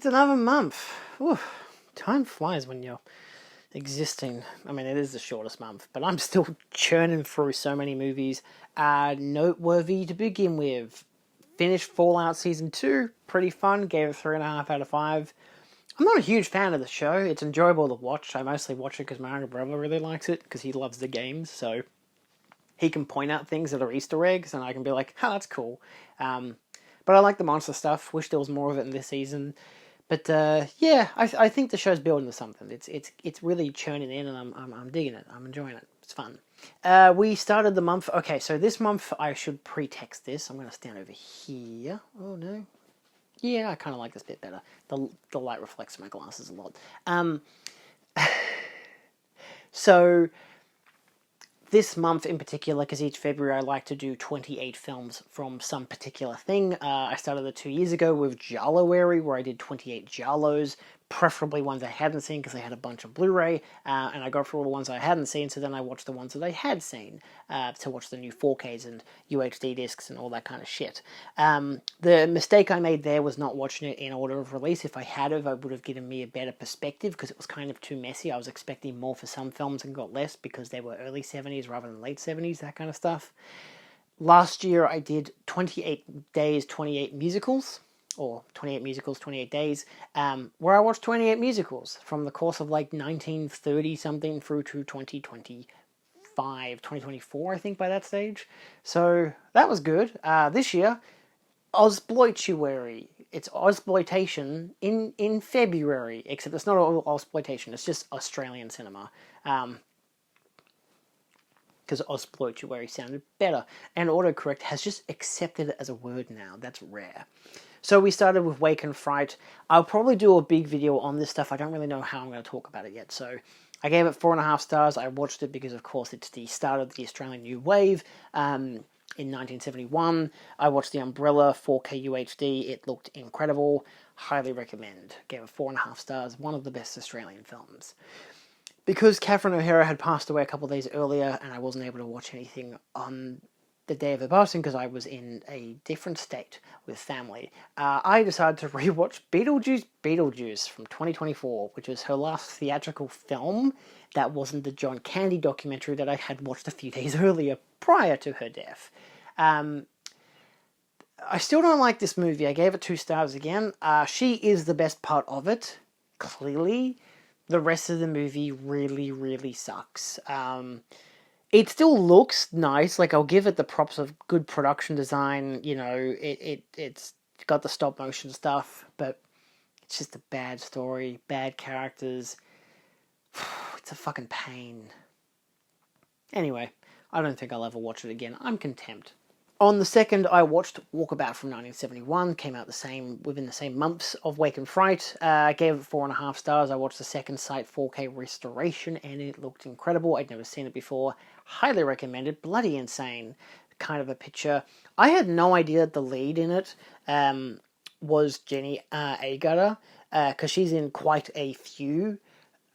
It's another month. Ooh, time flies when you're existing. I mean, it is the shortest month, but I'm still churning through so many movies. Noteworthy to begin with. Finished Fallout Season 2. Pretty fun. Gave it 3.5 out of 5. I'm not a huge fan of the show. It's enjoyable to watch. I mostly watch it because my younger brother really likes it because he loves the games. So he can point out things that are Easter eggs, and I can be like, "Oh, that's cool." But I like the monster stuff. Wish there was more of it in this season. But yeah, I think the show's building to something. It's really churning in, and I'm digging it. I'm enjoying it. It's fun. We started the month. Okay, so this month I should pre-text this. I'm gonna stand over here. Oh no. Yeah, I kind of like this bit better. The light reflects my glasses a lot. So this month in particular, because each February I like to do 28 films from some particular thing. I started it 2 years ago with January, where I did 28 Jalos, preferably ones I hadn't seen because I had a bunch of Blu-ray, and I got through all the ones I hadn't seen, so then I watched the ones that I had seen to watch the new 4Ks and UHD discs and all that kind of shit. The mistake I made there was not watching it in order of release. If I had of, it would have given me a better perspective because it was kind of too messy. I was expecting more for some films and got less because they were early 70s rather than late 70s, that kind of stuff. Last year I did 28 days, 28 musicals, or 28 musicals, 28 days, where I watched 28 musicals from the course of like 1930 something through to 2024, I think, by that stage. So that was good. This year, Ozploituary. It's Ozploitation in February, except it's not all Ozploitation, it's just Australian cinema. Because Ozploituary sounded better. And autocorrect has just accepted it as a word now. That's rare. So we started with Wake and Fright. I'll probably do a big video on this stuff. I don't really know how I'm going to talk about it yet. So I gave it 4.5 stars. I watched it because, of course, it's the start of the Australian New Wave in 1971. I watched The Umbrella 4K UHD. It looked incredible. Highly recommend. Gave it 4.5 stars. One of the best Australian films. Because Catherine O'Hara had passed away a couple of days earlier and I wasn't able to watch anything on the day of her passing because I was in a different state with family, I decided to rewatch Beetlejuice from 2024, which was her last theatrical film. That wasn't the John Candy documentary that I had watched a few days earlier prior to her death. I still don't like this movie. I gave it 2 stars again. She is the best part of it, clearly. The rest of the movie really, really sucks. It still looks nice. Like, I'll give it the props of good production design. You know, it's got the stop motion stuff, but it's just a bad story, bad characters. It's a fucking pain. Anyway, I don't think I'll ever watch it again. I'm content. On the 2nd, I watched Walkabout from 1971. Came out within the same months of Wake and Fright. I gave it 4.5 stars. I watched the second sight 4K restoration, and it looked incredible. I'd never seen it before. Highly recommended. Bloody insane kind of a picture. I had no idea that the lead in it was Jenny Agutter, because she's in quite a few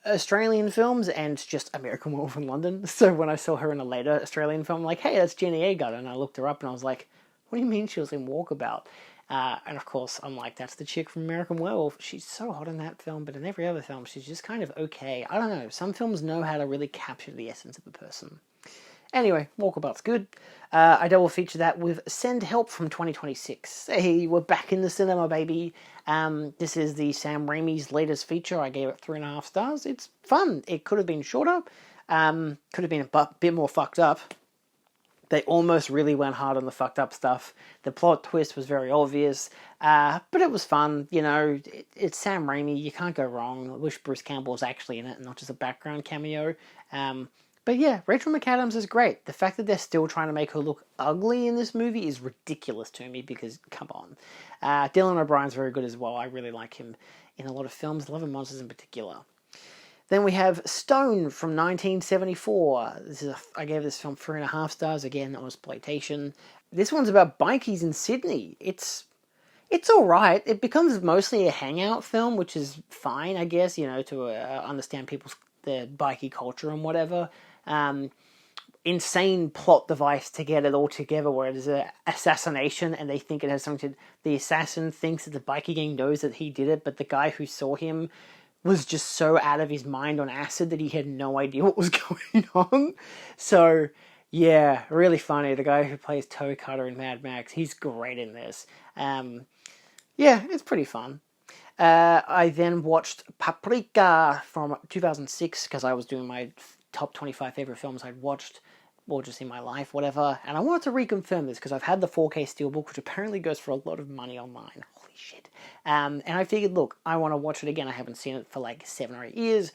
Australian films and just American Werewolf in London. So when I saw her in a later Australian film, I'm like, hey, that's Jenny Agutter. And I looked her up and I was like, what do you mean she was in Walkabout? And of course, I'm like, that's the chick from American Werewolf. She's so hot in that film, but in every other film, she's just kind of okay. I don't know. Some films know how to really capture the essence of a person. Anyway, Walkabout's good. I double feature that with Send Help from 2026. Hey, we're back in the cinema, baby. This is the Sam Raimi's latest feature. I gave it 3.5 stars. It's fun. It could have been shorter. Could have been a bit more fucked up. They almost really went hard on the fucked up stuff. The plot twist was very obvious. But it was fun. You know, it's Sam Raimi. You can't go wrong. I wish Bruce Campbell was actually in it and not just a background cameo. But yeah, Rachel McAdams is great. The fact that they're still trying to make her look ugly in this movie is ridiculous to me because, come on. Dylan O'Brien's very good as well. I really like him in a lot of films, Love and Monsters in particular. Then we have Stone from 1974. I gave this film 3.5 stars. Again, Ozploitation. This one's about bikies in Sydney. It's alright. It becomes mostly a hangout film, which is fine, I guess, you know, to understand their bikie culture and whatever. insane plot device to get it all together where there's an assassination and they think it has something to... The assassin thinks that the bikie gang knows that he did it, but the guy who saw him was just so out of his mind on acid that he had no idea what was going on. So, yeah, really funny. The guy who plays Toe Cutter in Mad Max, he's great in this. Yeah, it's pretty fun. I then watched Paprika from 2006 because I was doing my top 25 favorite films I'd watched, or just in my life, whatever. And I wanted to reconfirm this because I've had the 4K Steelbook, which apparently goes for a lot of money online. Holy shit. And I figured, look, I want to watch it again. I haven't seen it for like 7 or 8 years.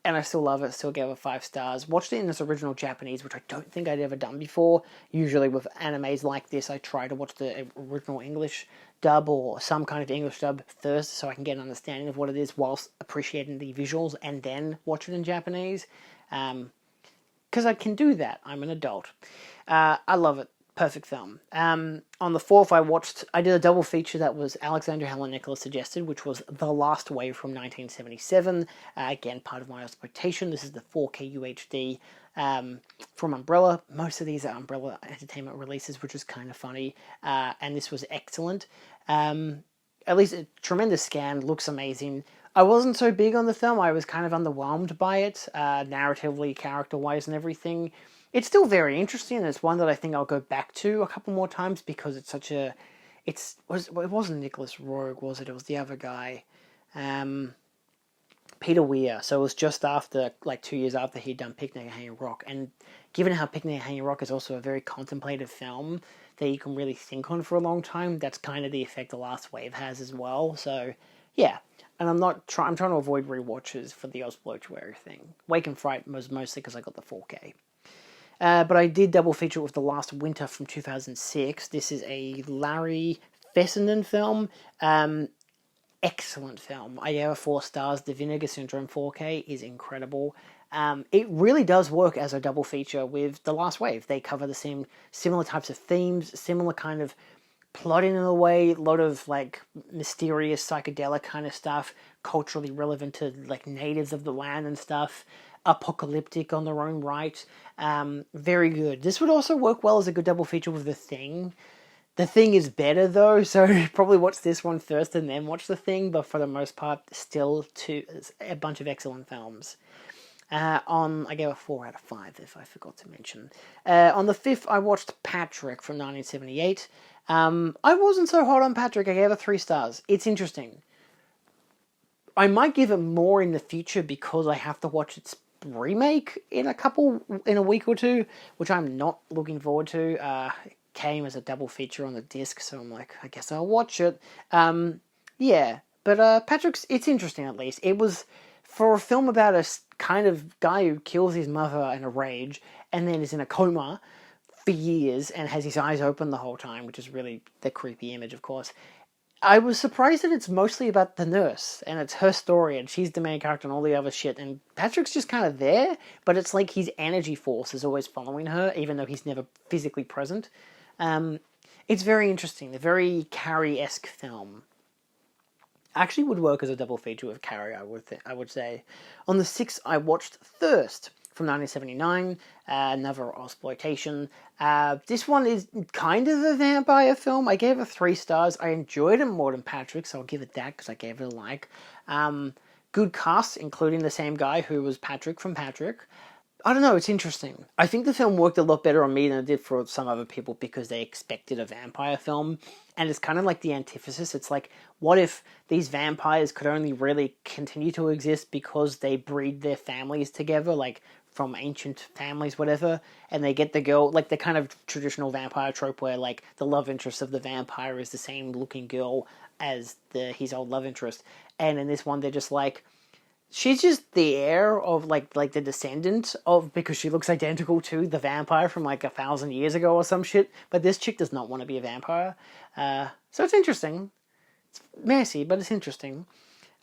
And I still love it, still gave it 5 stars. Watched it in its original Japanese, which I don't think I'd ever done before. Usually with animes like this, I try to watch the original English dub or some kind of English dub first so I can get an understanding of what it is whilst appreciating the visuals and then watch it in Japanese. Because I can do that. I'm an adult. I love it. Perfect film. On the 4th, I did a double feature that was Alexander Helen Nicholas suggested, which was The Last Wave from 1977. Again, part of my exploitation. This is the 4K UHD from Umbrella. Most of these are Umbrella Entertainment releases, which is kind of funny. And this was excellent. At least a tremendous scan, looks amazing. I wasn't so big on the film. I was kind of underwhelmed by it, narratively, character-wise, and everything. It's still very interesting, and it's one that I think I'll go back to a couple more times because it's such a... It wasn't Nicholas Roeg, was it? It was the other guy. Peter Weir. So it was just after, like 2 years after he'd done Picnic at Hanging Rock. And given how Picnic at Hanging Rock is also a very contemplative film that you can really think on for a long time, that's kind of the effect The Last Wave has as well. So, yeah. And I'm trying to avoid rewatches for the Osblotuary thing. Wake and Fright was mostly because I got the 4K. But I did double feature with The Last Winter from 2006. This is a Larry Fessenden film. Excellent film. I gave it 4 stars. The Vinegar Syndrome 4K is incredible. It really does work as a double feature with The Last Wave. They cover the similar types of themes, similar kind of plotting in a way, a lot of like mysterious psychedelic kind of stuff, culturally relevant to like natives of the land and stuff, apocalyptic on their own right. Very good. This would also work well as a good double feature with The Thing. The Thing is better though, so probably watch this one first and then watch The Thing, but for the most part, still a bunch of excellent films. I gave a 4 out of 5 if I forgot to mention. On the 5th, I watched Patrick from 1978. I wasn't so hot on Patrick. I gave it 3 stars. It's interesting. I might give it more in the future because I have to watch its remake in a week or two, which I'm not looking forward to. It came as a double feature on the disc, so I'm like, I guess I'll watch it. Yeah, but Patrick's, it's interesting at least. It was for a film about a kind of guy who kills his mother in a rage and then is in a coma for years and has his eyes open the whole time, which is really the creepy image, of course. I was surprised that it's mostly about the nurse, and it's her story, and she's the main character and all the other shit, and Patrick's just kind of there, but it's like his energy force is always following her, even though he's never physically present. It's very interesting, a very Carrie-esque film. Actually would work as a double feature with Carrie, I would say. On the 6th, I watched Thirst from 1979, another exploitation. This one is kind of a vampire film. I gave it 3 stars. I enjoyed it more than Patrick, so I'll give it that because I gave it a like. Good cast, including the same guy who was Patrick from Patrick. I don't know, it's interesting. I think the film worked a lot better on me than it did for some other people because they expected a vampire film. And it's kind of like the antithesis. It's like, what if these vampires could only really continue to exist because they breed their families together, like from ancient families, whatever, and they get the girl, like the kind of traditional vampire trope where like the love interest of the vampire is the same looking girl as his old love interest. And in this one, they're just like, she's just the heir of, like the descendant of, because she looks identical to the vampire from, 1,000 years ago or some shit. But this chick does not want to be a vampire. So it's interesting. It's messy, but it's interesting.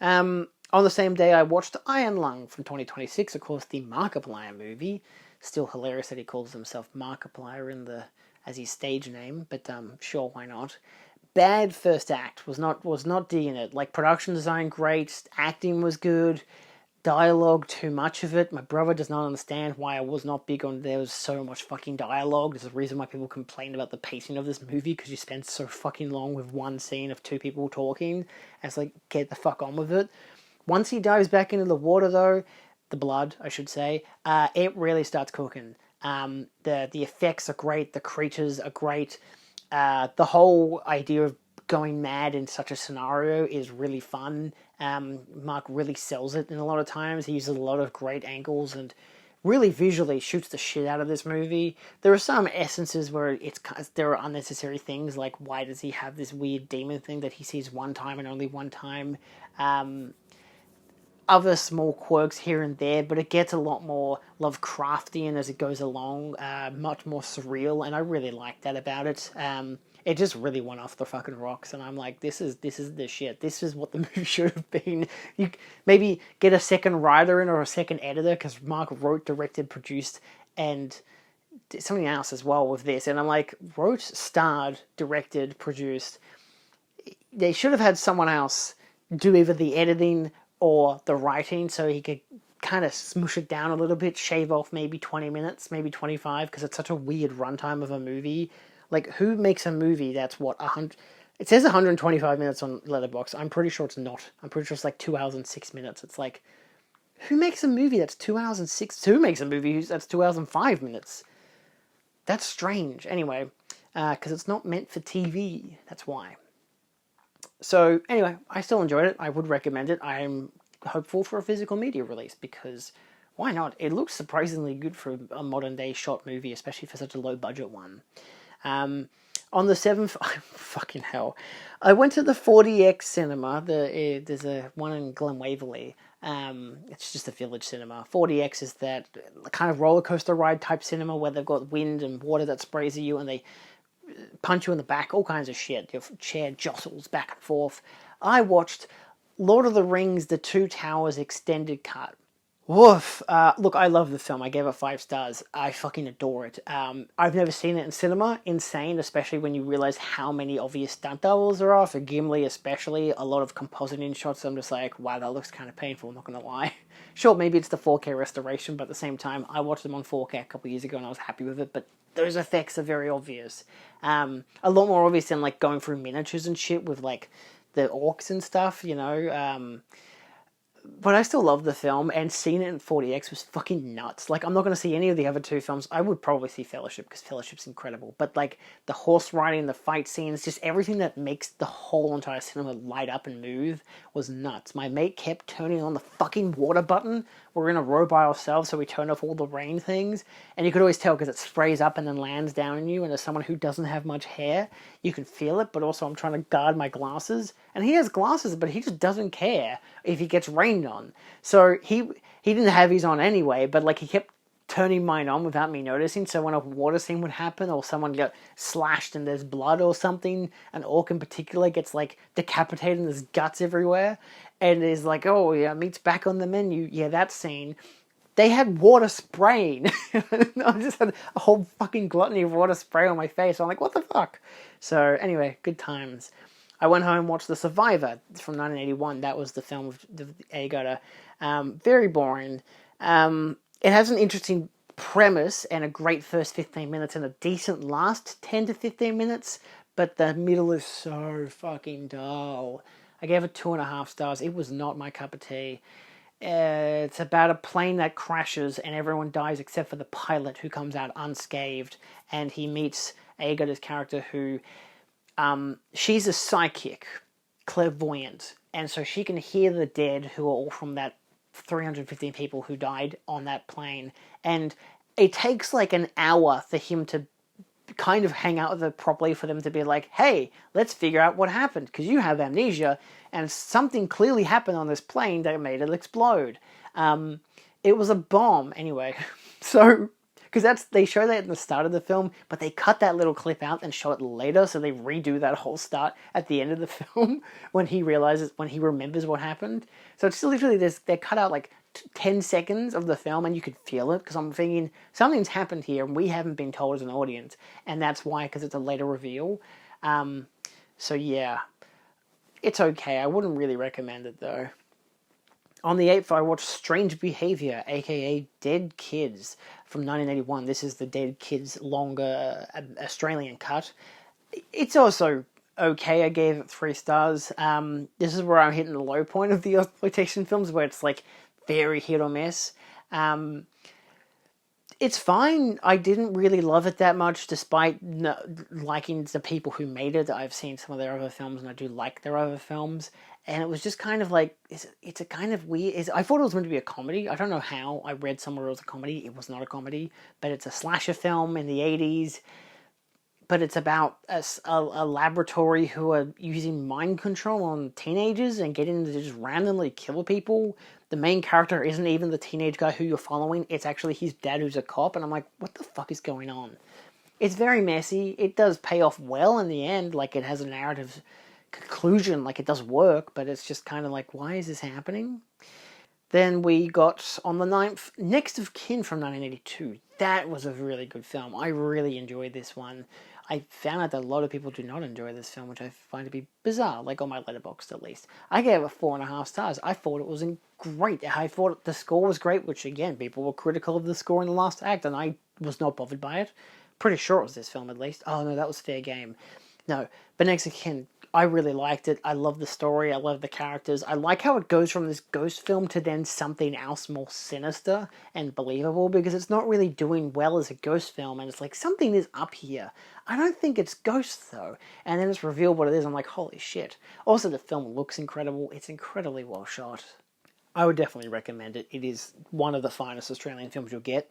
On the same day, I watched Iron Lung from 2026, of course, the Markiplier movie. Still hilarious that he calls himself Markiplier as his stage name, but sure, why not? Bad first act, was not digging it. Production design great, acting was good, dialogue, too much of it. My brother does not understand why I was not big on there was so much fucking dialogue. There's a reason why people complain about the pacing of this movie, because you spend so fucking long with one scene of two people talking. And it's like, get the fuck on with it. Once he dives back into the water, though, the blood, I should say, it really starts cooking. The effects are great. The creatures are great. The whole idea of going mad in such a scenario is really fun. Mark really sells it in a lot of times. He uses a lot of great angles and really visually shoots the shit out of this movie. There are some essences where there are unnecessary things, like why does he have this weird demon thing that he sees one time and only one time. Other small quirks here and there, but it gets a lot more Lovecraftian as it goes along, much more surreal, and I really like that about it. It just really went off the fucking rocks, and I'm like, this is the shit. This is what the movie should have been. You maybe get a second writer in or a second editor, because Mark wrote, directed, produced, and did something else as well with this. And I'm like, wrote, starred, directed, produced. They should have had someone else do either the editing or the writing, so he could kind of smush it down a little bit, shave off maybe 20 minutes, maybe 25, because it's such a weird runtime of a movie. Like, who makes a movie that's, what, 100... It says 125 minutes on Letterboxd. I'm pretty sure it's not. I'm pretty sure it's like 2 hours and 6 minutes. It's like, who makes a movie that's 2 hours and 6... Who makes a movie that's 2 hours and 5 minutes? That's strange. Anyway, because it's not meant for TV. That's why. So, anyway, I still enjoyed it. I would recommend it. I'm hopeful for a physical media release, because why not? It looks surprisingly good for a modern-day shot movie, especially for such a low-budget one. On the 7th... fucking hell. I went to the 40X cinema. There's a one in Glen Waverley. It's just a village cinema. 40X is that kind of roller coaster ride type cinema where they've got wind and water that sprays at you, and they punch you in the back, all kinds of shit. Your chair jostles back and forth. I watched Lord of the Rings, The Two Towers extended cut. Woof. Look, I love the film. I gave it 5 stars. I fucking adore it. I've never seen it in cinema. Insane, especially when you realize how many obvious stunt doubles there are. For Gimli especially, a lot of compositing shots. I'm just like, wow, that looks kind of painful, I'm not going to lie. Sure, maybe it's the 4K restoration, but at the same time, I watched them on 4K a couple years ago and I was happy with it, but those effects are very obvious. A lot more obvious than, like, going through miniatures and shit with, like, the orcs and stuff, you know. But I still love the film, and seeing it in 40X was fucking nuts. Like, I'm not going to see any of the other two films. I would probably see Fellowship, because Fellowship's incredible. But, like, the horse riding, the fight scenes, just everything that makes the whole entire cinema light up and move was nuts. My mate kept turning on the fucking water button. We're in a row by ourselves, so we turned off all the rain things. And you could always tell, because it sprays up and then lands down on you, and as someone who doesn't have much hair, you can feel it, but also I'm trying to guard my glasses. And he has glasses, but he just doesn't care if he gets rained on. So he didn't have his on anyway, but, like, he kept turning mine on without me noticing. So when a water scene would happen, or someone got slashed and there's blood or something, an orc in particular gets, like, decapitated and there's guts everywhere, and is like, oh yeah, meat's back on the menu. Yeah, that scene. They had water spraying. I just had a whole fucking gluttony of water spray on my face. I'm like, what the fuck? So anyway, good times. I went home and watched The Survivor from 1981. That was the film of the Agoda. Very boring. It has an interesting premise and a great first 15 minutes and a decent last 10 to 15 minutes, but the middle is so fucking dull. I gave it 2.5 stars. It was not my cup of tea. It's about a plane that crashes and everyone dies except for the pilot, who comes out unscathed, and he meets Agoda's character, who... she's a psychic, clairvoyant, and so she can hear the dead, who are all from that 315 people who died on that plane, and it takes like an hour for him to kind of hang out with her properly, for them to be like, hey, let's figure out what happened, because you have amnesia, and something clearly happened on this plane that made it explode. It was a bomb, anyway. So... because they show that in the start of the film, but they cut that little clip out and show it later, so they redo that whole start at the end of the film when he remembers what happened. So it's literally, they cut out like 10 seconds of the film, and you could feel it, because I'm thinking, something's happened here, and we haven't been told as an audience, and that's why, because it's a later reveal. So yeah, it's okay. I wouldn't really recommend it, though. On the 8th, I watched Strange Behavior, aka Dead Kids, from 1981. This is the Dead Kids longer Australian cut. It's also okay. I gave it 3 stars. This is where I'm hitting the low point of the exploitation films, where it's like very hit or miss. It's fine. I didn't really love it that much, despite liking the people who made it. I've seen some of their other films, and I do like their other films. And it was just kind of like, it's a kind of weird... I thought it was meant to be a comedy. I don't know how. I read somewhere it was a comedy. It was not a comedy. But it's a slasher film in the 80s. But it's about a laboratory who are using mind control on teenagers and getting them to just randomly kill people. The main character isn't even the teenage guy who you're following. It's actually his dad, who's a cop. And I'm like, what the fuck is going on? It's very messy. It does pay off well in the end. Like, it has a narrative conclusion. Like, it does work. But it's just kind of like, why is this happening? Then we got, on the 9th, Next of Kin from 1982. That was a really good film. I really enjoyed this one. I found out that a lot of people do not enjoy this film, which I find to be bizarre, like on my Letterboxd at least. I gave it 4.5 stars. I thought it was great. I thought the score was great, which again, people were critical of the score in the last act, and I was not bothered by it. Pretty sure it was this film at least. Oh no, that was Fair Game. No, but Next of Kin, I really liked it. I love the story. I love the characters. I like how it goes from this ghost film to then something else more sinister and believable, because it's not really doing well as a ghost film, and it's like, something is up here. I don't think it's ghosts, though. And then it's revealed what it is. I'm like, holy shit. Also, the film looks incredible. It's incredibly well shot. I would definitely recommend it. It is one of the finest Australian films you'll get.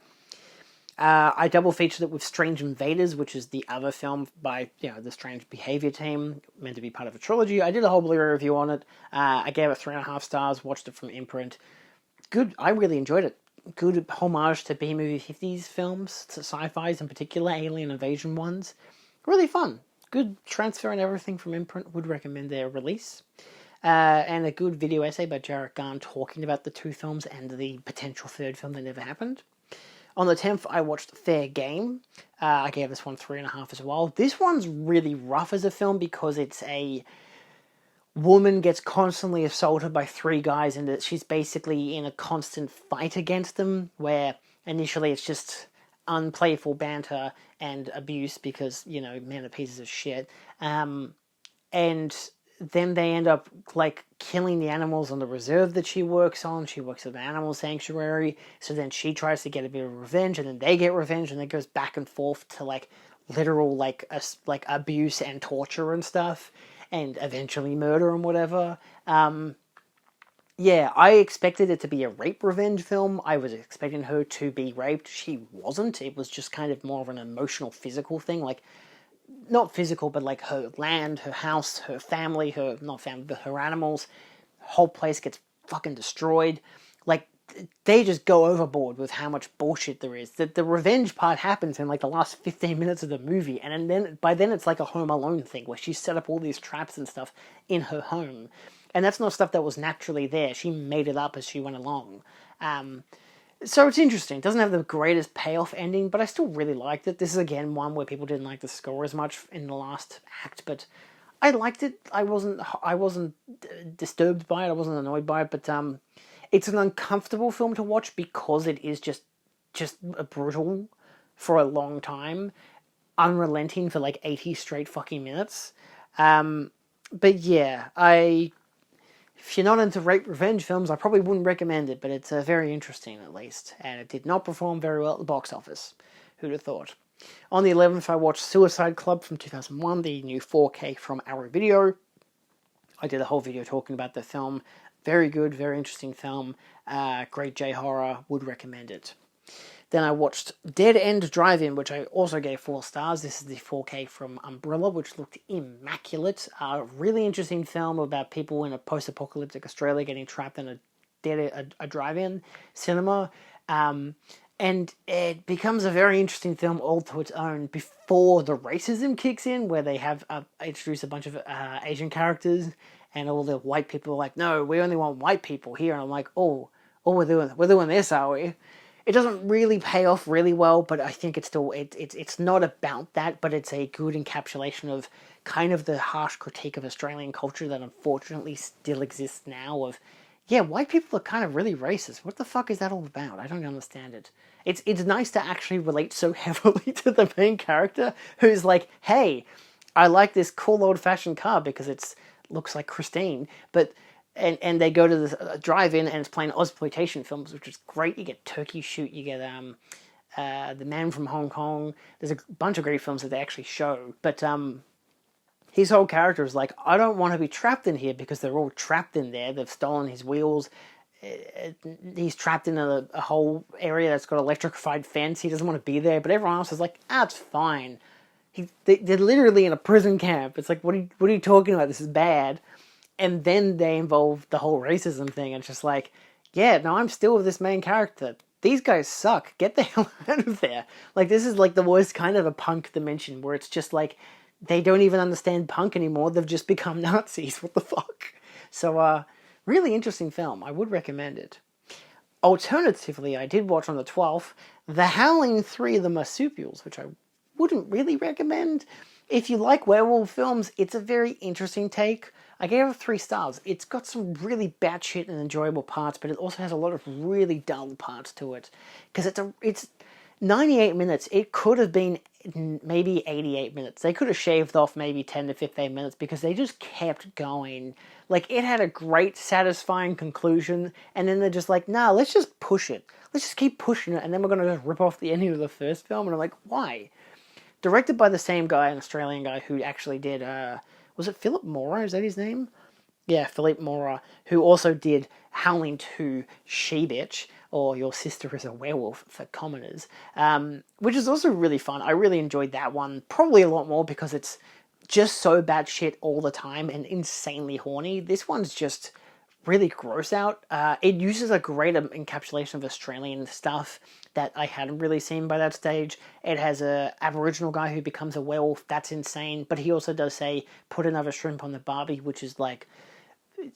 I double featured it with Strange Invaders, which is the other film by the Strange Behavior team, meant to be part of a trilogy. I did a whole Blu-ray review on it. I gave it 3.5 stars, watched it from Imprint. Good, I really enjoyed it. Good homage to B-movie 50s films, to sci-fis in particular, alien invasion ones. Really fun. Good transfer and everything from Imprint. Would recommend their release. And a good video essay by Jarrett Garn talking about the two films and the potential third film that never happened. On the 10th, I watched Fair Game. I gave this one 3.5 as well. This one's really rough as a film because it's a woman gets constantly assaulted by 3 guys, and she's basically in a constant fight against them, where initially it's just unplayful banter and abuse because, men are pieces of shit. And then they end up like killing the animals on the reserve that she works on. She works at an animal sanctuary, so then she tries to get a bit of revenge, and then they get revenge, and it goes back and forth to like literal like abuse and torture and stuff, and eventually murder and whatever. Yeah, I expected it to be a rape revenge film. I was expecting her to be raped. She wasn't. It was just kind of more of an emotional, physical thing, like. Not physical, but like her land, her house, her family, but her animals, whole place gets fucking destroyed. Like, they just go overboard with how much bullshit there is. The revenge part happens in like the last 15 minutes of the movie, and then by then it's like a Home Alone thing where she set up all these traps and stuff in her home. And that's not stuff that was naturally there. She made it up as she went along. So it's interesting. It doesn't have the greatest payoff ending, but I still really liked it. This is, again, one where people didn't like the score as much in the last act, but I liked it. I wasn't disturbed by it. I wasn't annoyed by it, but it's an uncomfortable film to watch because it is just brutal for a long time, unrelenting for like 80 straight fucking minutes. But yeah, if you're not into rape revenge films, I probably wouldn't recommend it, but it's very interesting at least, and it did not perform very well at the box office. Who'd have thought? On the 11th, I watched Suicide Club from 2001, the new 4K from Arrow Video. I did a whole video talking about the film. Very good, very interesting film. Great J-horror, would recommend it. Then I watched Dead End Drive-In, which I also gave 4 stars. This is the 4K from Umbrella, which looked immaculate. A really interesting film about people in a post-apocalyptic Australia getting trapped in a drive-in cinema. And it becomes a very interesting film all to its own before the racism kicks in, where they have introduced a bunch of Asian characters, and all the white people are like, no, we only want white people here. And I'm like, we're doing this, are we? It doesn't really pay off really well, but I think it's still it's not about that, but it's a good encapsulation of kind of the harsh critique of Australian culture that unfortunately still exists now. Of yeah, white people are kind of really racist. What the fuck is that all about? I don't understand it. It's nice to actually relate so heavily to the main character who's like, hey, I like this cool old fashioned car because it's looks like Christine, but and they go to the drive-in and it's playing Ozploitation films, which is great. You get Turkey Shoot, you get The Man from Hong Kong. There's a bunch of great films that they actually show, but his whole character is like, I don't want to be trapped in here because they're all trapped in there. They've stolen his wheels. He's trapped in a whole area that's got electrified fence. He doesn't want to be there, but everyone else is like, it's fine. They're literally in a prison camp. It's like, what are you talking about? This is bad. And then they involve the whole racism thing. And it's just like, yeah, no, I'm still with this main character. These guys suck. Get the hell out of there. Like, this is like the worst kind of a punk dimension where it's just like, they don't even understand punk anymore. They've just become Nazis. What the fuck? So, really interesting film. I would recommend it. Alternatively, I did watch on the 12th The Howling 3 The Marsupials, which I wouldn't really recommend. If you like werewolf films, it's a very interesting take. I gave it 3 stars. It's got some really batshit and enjoyable parts, but it also has a lot of really dull parts to it. Because it's 98 minutes. It could have been maybe 88 minutes. They could have shaved off maybe 10 to 15 minutes because they just kept going. Like, it had a great, satisfying conclusion, and then they're just like, nah, let's just push it. Let's just keep pushing it, and then we're going to just rip off the ending of the first film. And I'm like, why? Directed by the same guy, an Australian guy who actually did, was it Philip Mora? Is that his name? Yeah, Philip Mora, who also did Howling 2 She-Bitch, or Your Sister is a Werewolf for commoners, which is also really fun. I really enjoyed that one, probably a lot more because it's just so bad shit all the time and insanely horny. This one's just really gross out. It uses a great encapsulation of Australian stuff that I hadn't really seen by that stage. It has a Aboriginal guy who becomes a werewolf. That's insane. But he also does say, put another shrimp on the barbie, which is like,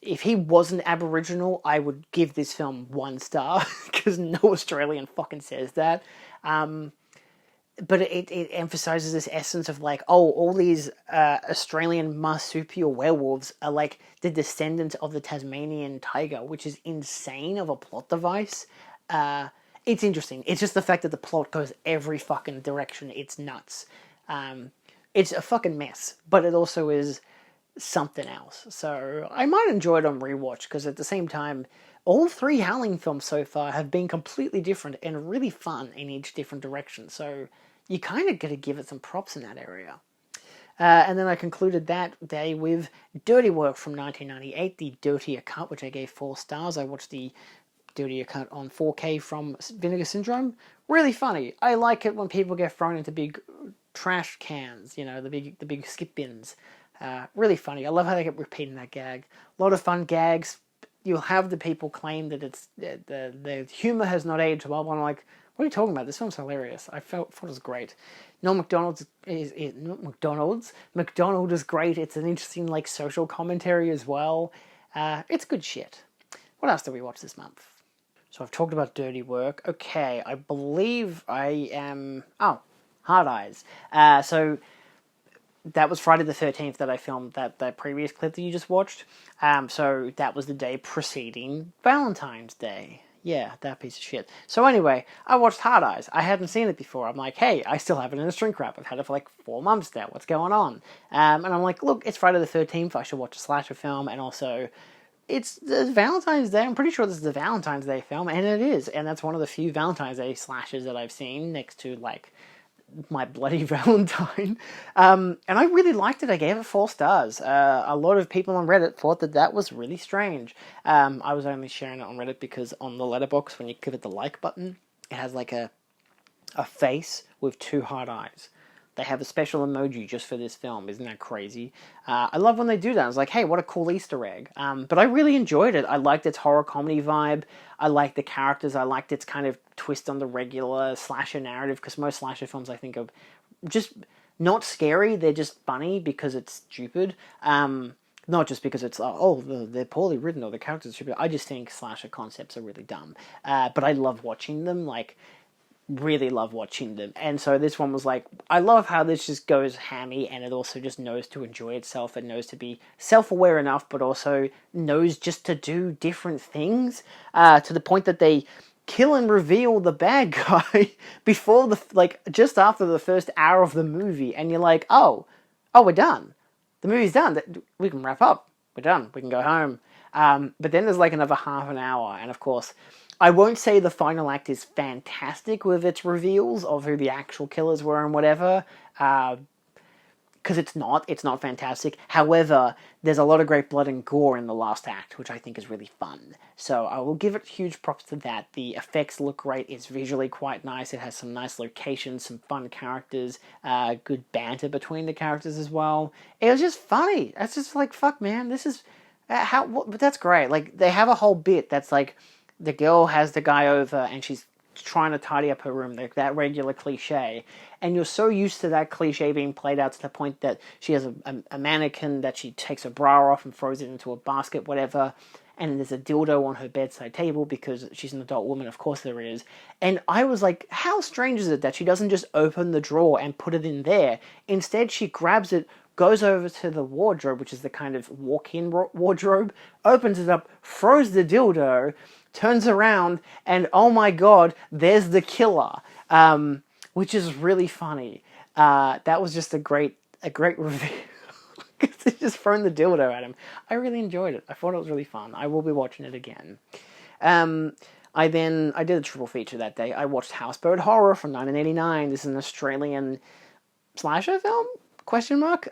if he wasn't Aboriginal, I would give this film 1 star because no Australian fucking says that. But it emphasizes this essence of like, oh, all these Australian marsupial werewolves are like the descendants of the Tasmanian tiger, which is insane of a plot device. It's interesting. It's just the fact that the plot goes every fucking direction. It's nuts. It's a fucking mess, but it also is something else. So I might enjoy it on rewatch because at the same time, all 3 Howling films so far have been completely different and really fun in each different direction. So you kind of got to give it some props in that area. And then I concluded that day with Dirty Work from 1998, the Dirtier Cut, which I gave 4 stars. I watched the Dirtier Cut on 4K from Vinegar Syndrome. Really funny. I like it when people get thrown into big trash cans, you know, the big skip bins. Really funny. I love how they kept repeating that gag. A lot of fun gags. You'll have the people claim that it's the humor has not aged well. I'm like, what are you talking about? This film's hilarious. I thought it was great. Norm Macdonald is great. It's an interesting like social commentary as well. It's good shit. What else did we watch this month? So I've talked about Dirty Work. Okay, I believe I am... Oh, Hard Eyes. So that was Friday the 13th that I filmed that previous clip that you just watched. So that was the day preceding Valentine's Day. Yeah, that piece of shit. So anyway, I watched Hard Eyes. I hadn't seen it before. I'm like, hey, I still have it in a shrink wrap. I've had it for like 4 months now. What's going on? And I'm like, look, it's Friday the 13th. I should watch a slasher film. And also, it's Valentine's Day. I'm pretty sure this is a Valentine's Day film. And it is. And that's one of the few Valentine's Day slashers that I've seen next to like My Bloody Valentine. And I really liked it. I gave it 4 stars. A lot of people on Reddit thought that was really strange. I was only sharing it on Reddit because on the Letterboxd, when you click the like button, it has like a face with 2 hard eyes. They have a special emoji just for this film. Isn't that crazy? I love when they do that. I was like, hey, what a cool Easter egg. But I really enjoyed it. I liked its horror comedy vibe. I liked the characters. I liked its kind of twist on the regular slasher narrative, because most slasher films I think are just not scary. They're just funny because it's stupid. Not just because it's, they're poorly written or the characters are stupid. I just think slasher concepts are really dumb. But I love watching them. Like, really love watching them. And so this one was like, I love how this just goes hammy, and it also just knows to enjoy itself and knows to be self-aware enough, but also knows just to do different things, to the point that they kill and reveal the bad guy before just after the first hour of the movie, and you're like, oh, we're done. The movie's done. We can wrap up. We're done. We can go home. But then there's like another half an hour, and of course, I won't say the final act is fantastic with its reveals of who the actual killers were and whatever, because it's not fantastic. However, there's a lot of great blood and gore in the last act, which I think is really fun. So I will give it huge props to that. The effects look great. It's visually quite nice. It has some nice locations, some fun characters, good banter between the characters as well. It was just funny. It's just like, fuck, man, this is but that's great. Like, they have a whole bit that's like, the girl has the guy over and she's trying to tidy up her room, like that regular cliche. And you're so used to that cliche being played out to the point that she has a mannequin that she takes her bra off and throws it into a basket, whatever. And there's a dildo on her bedside table because she's an adult woman, of course there is. And I was like, how strange is it that she doesn't just open the drawer and put it in there? Instead, she grabs it, goes over to the wardrobe, which is the kind of walk-in wardrobe, opens it up, throws the dildo, turns around, and oh my god, there's the killer, which is really funny. That was just a great reveal. Because they just thrown the dildo at him. I really enjoyed it. I thought it was really fun. I will be watching it again. I did a triple feature that day. I watched Houseboat Horror from 1989. This is an Australian slasher film? Question mark.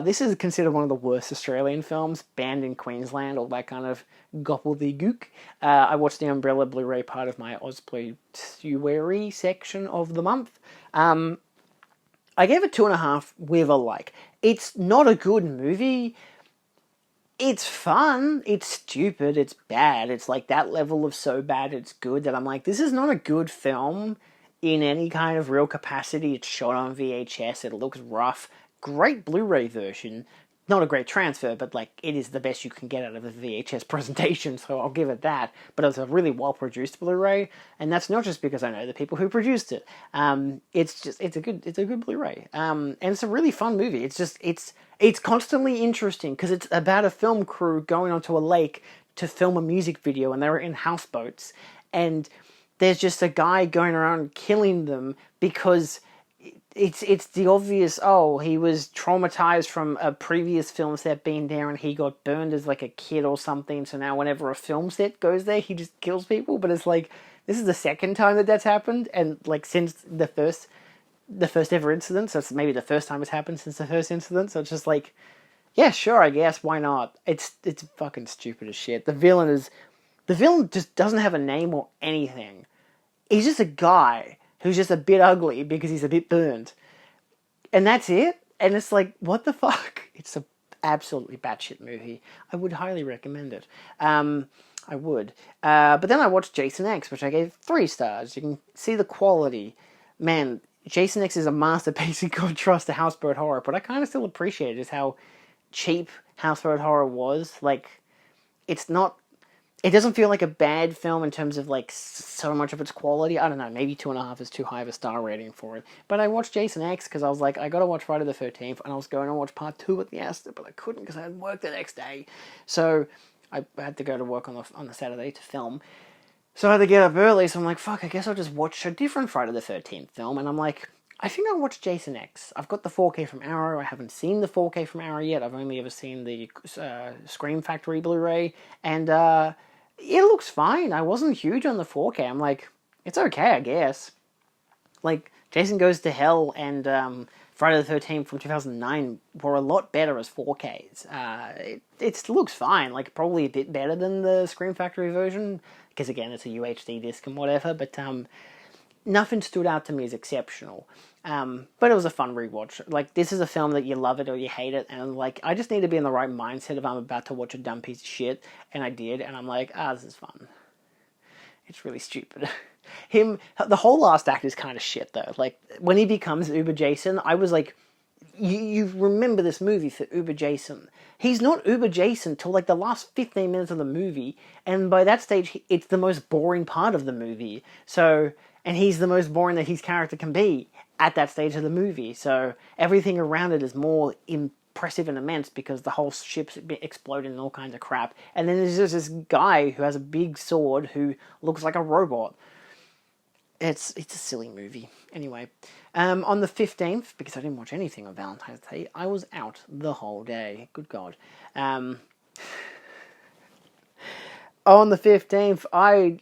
This is considered one of the worst Australian films, banned in Queensland, all that kind of gobbledygook. I watched the Umbrella Blu-ray part of my Ausploituary section of the month. I gave it 2.5 with a like. It's not a good movie. It's fun. It's stupid. It's bad. It's like that level of so bad it's good that I'm like, this is not a good film in any kind of real capacity. It's shot on VHS. It looks rough. Great Blu-ray version. Not a great transfer, but like, it is the best you can get out of a VHS presentation, so I'll give it that. But it's a really well-produced Blu-ray, and that's not just because I know the people who produced it. It's a good Blu-ray, and it's a really fun movie. It's constantly interesting because it's about a film crew going onto a lake to film a music video, and they're in houseboats, and there's just a guy going around killing them because it's the obvious, he was traumatized from a previous film set being there and he got burned as like a kid or something, so now whenever a film set goes there he just kills people. But it's like, this is the second time that's happened, and like since the first ever incident, so it's maybe the first time it's happened since the first incident, so it's just like, yeah, sure, I guess, why not? It's fucking stupid as shit. The villain just doesn't have a name or anything. He's just a guy who's just a bit ugly because he's a bit burned. And that's it? And it's like, what the fuck? It's an absolutely batshit movie. I would highly recommend it. I would. But then I watched Jason X, which I gave 3 stars. You can see the quality. Man, Jason X is a masterpiece in contrast to Houseboat Horror, but I kind of still appreciate it, is how cheap Houseboat Horror was. Like, it doesn't feel like a bad film in terms of like so much of its quality. I don't know, maybe 2.5 is too high of a star rating for it. But I watched Jason X because I was like, I gotta watch Friday the 13th, and I was going to watch part 2 at the Astor, but I couldn't because I had work the next day. So I had to go to work on the Saturday to film. So I had to get up early, so I'm like, fuck, I guess I'll just watch a different Friday the 13th film. And I'm like, I think I'll watch Jason X. I've got the 4K from Arrow. I haven't seen the 4K from Arrow yet. I've only ever seen the Scream Factory Blu-ray. And it looks fine. I wasn't huge on the 4K. I'm like, it's okay, I guess. Like, Jason Goes to Hell and Friday the 13th from 2009 were a lot better as 4Ks. It looks fine, like probably a bit better than the Scream Factory version, because again, it's a UHD disc and whatever, but nothing stood out to me as exceptional. But it was a fun rewatch. Like, this is a film that you love it or you hate it, and like, I just need to be in the right mindset if I'm about to watch a dumb piece of shit, and I did, and I'm like, this is fun. It's really stupid. The whole last act is kind of shit though. Like, when he becomes Uber Jason, I was like, you remember this movie for Uber Jason. He's not Uber Jason till like the last 15 minutes of the movie, and by that stage, it's the most boring part of the movie. So, And he's the most boring that his character can be at that stage of the movie. So everything around it is more impressive and immense because the whole ship's exploding and all kinds of crap. And then there's just this guy who has a big sword who looks like a robot. It's a silly movie. Anyway, on the 15th, because I didn't watch anything on Valentine's Day, I was out the whole day. Good God. On the 15th, I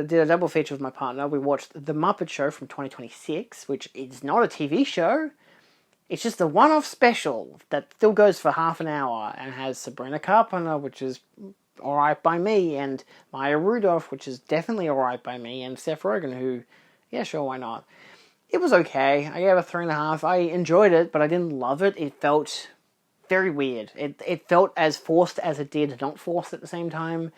did a double feature with my partner. We watched The Muppet Show from 2026, which is not a TV show. It's just a one-off special that still goes for half an hour and has Sabrina Carpenter, which is alright by me, and Maya Rudolph, which is definitely alright by me, and Seth Rogen, who, yeah, sure, why not? It was okay. I gave it a 3.5. I enjoyed it, but I didn't love it. It felt very weird. It felt as forced as it did not forced at the same time.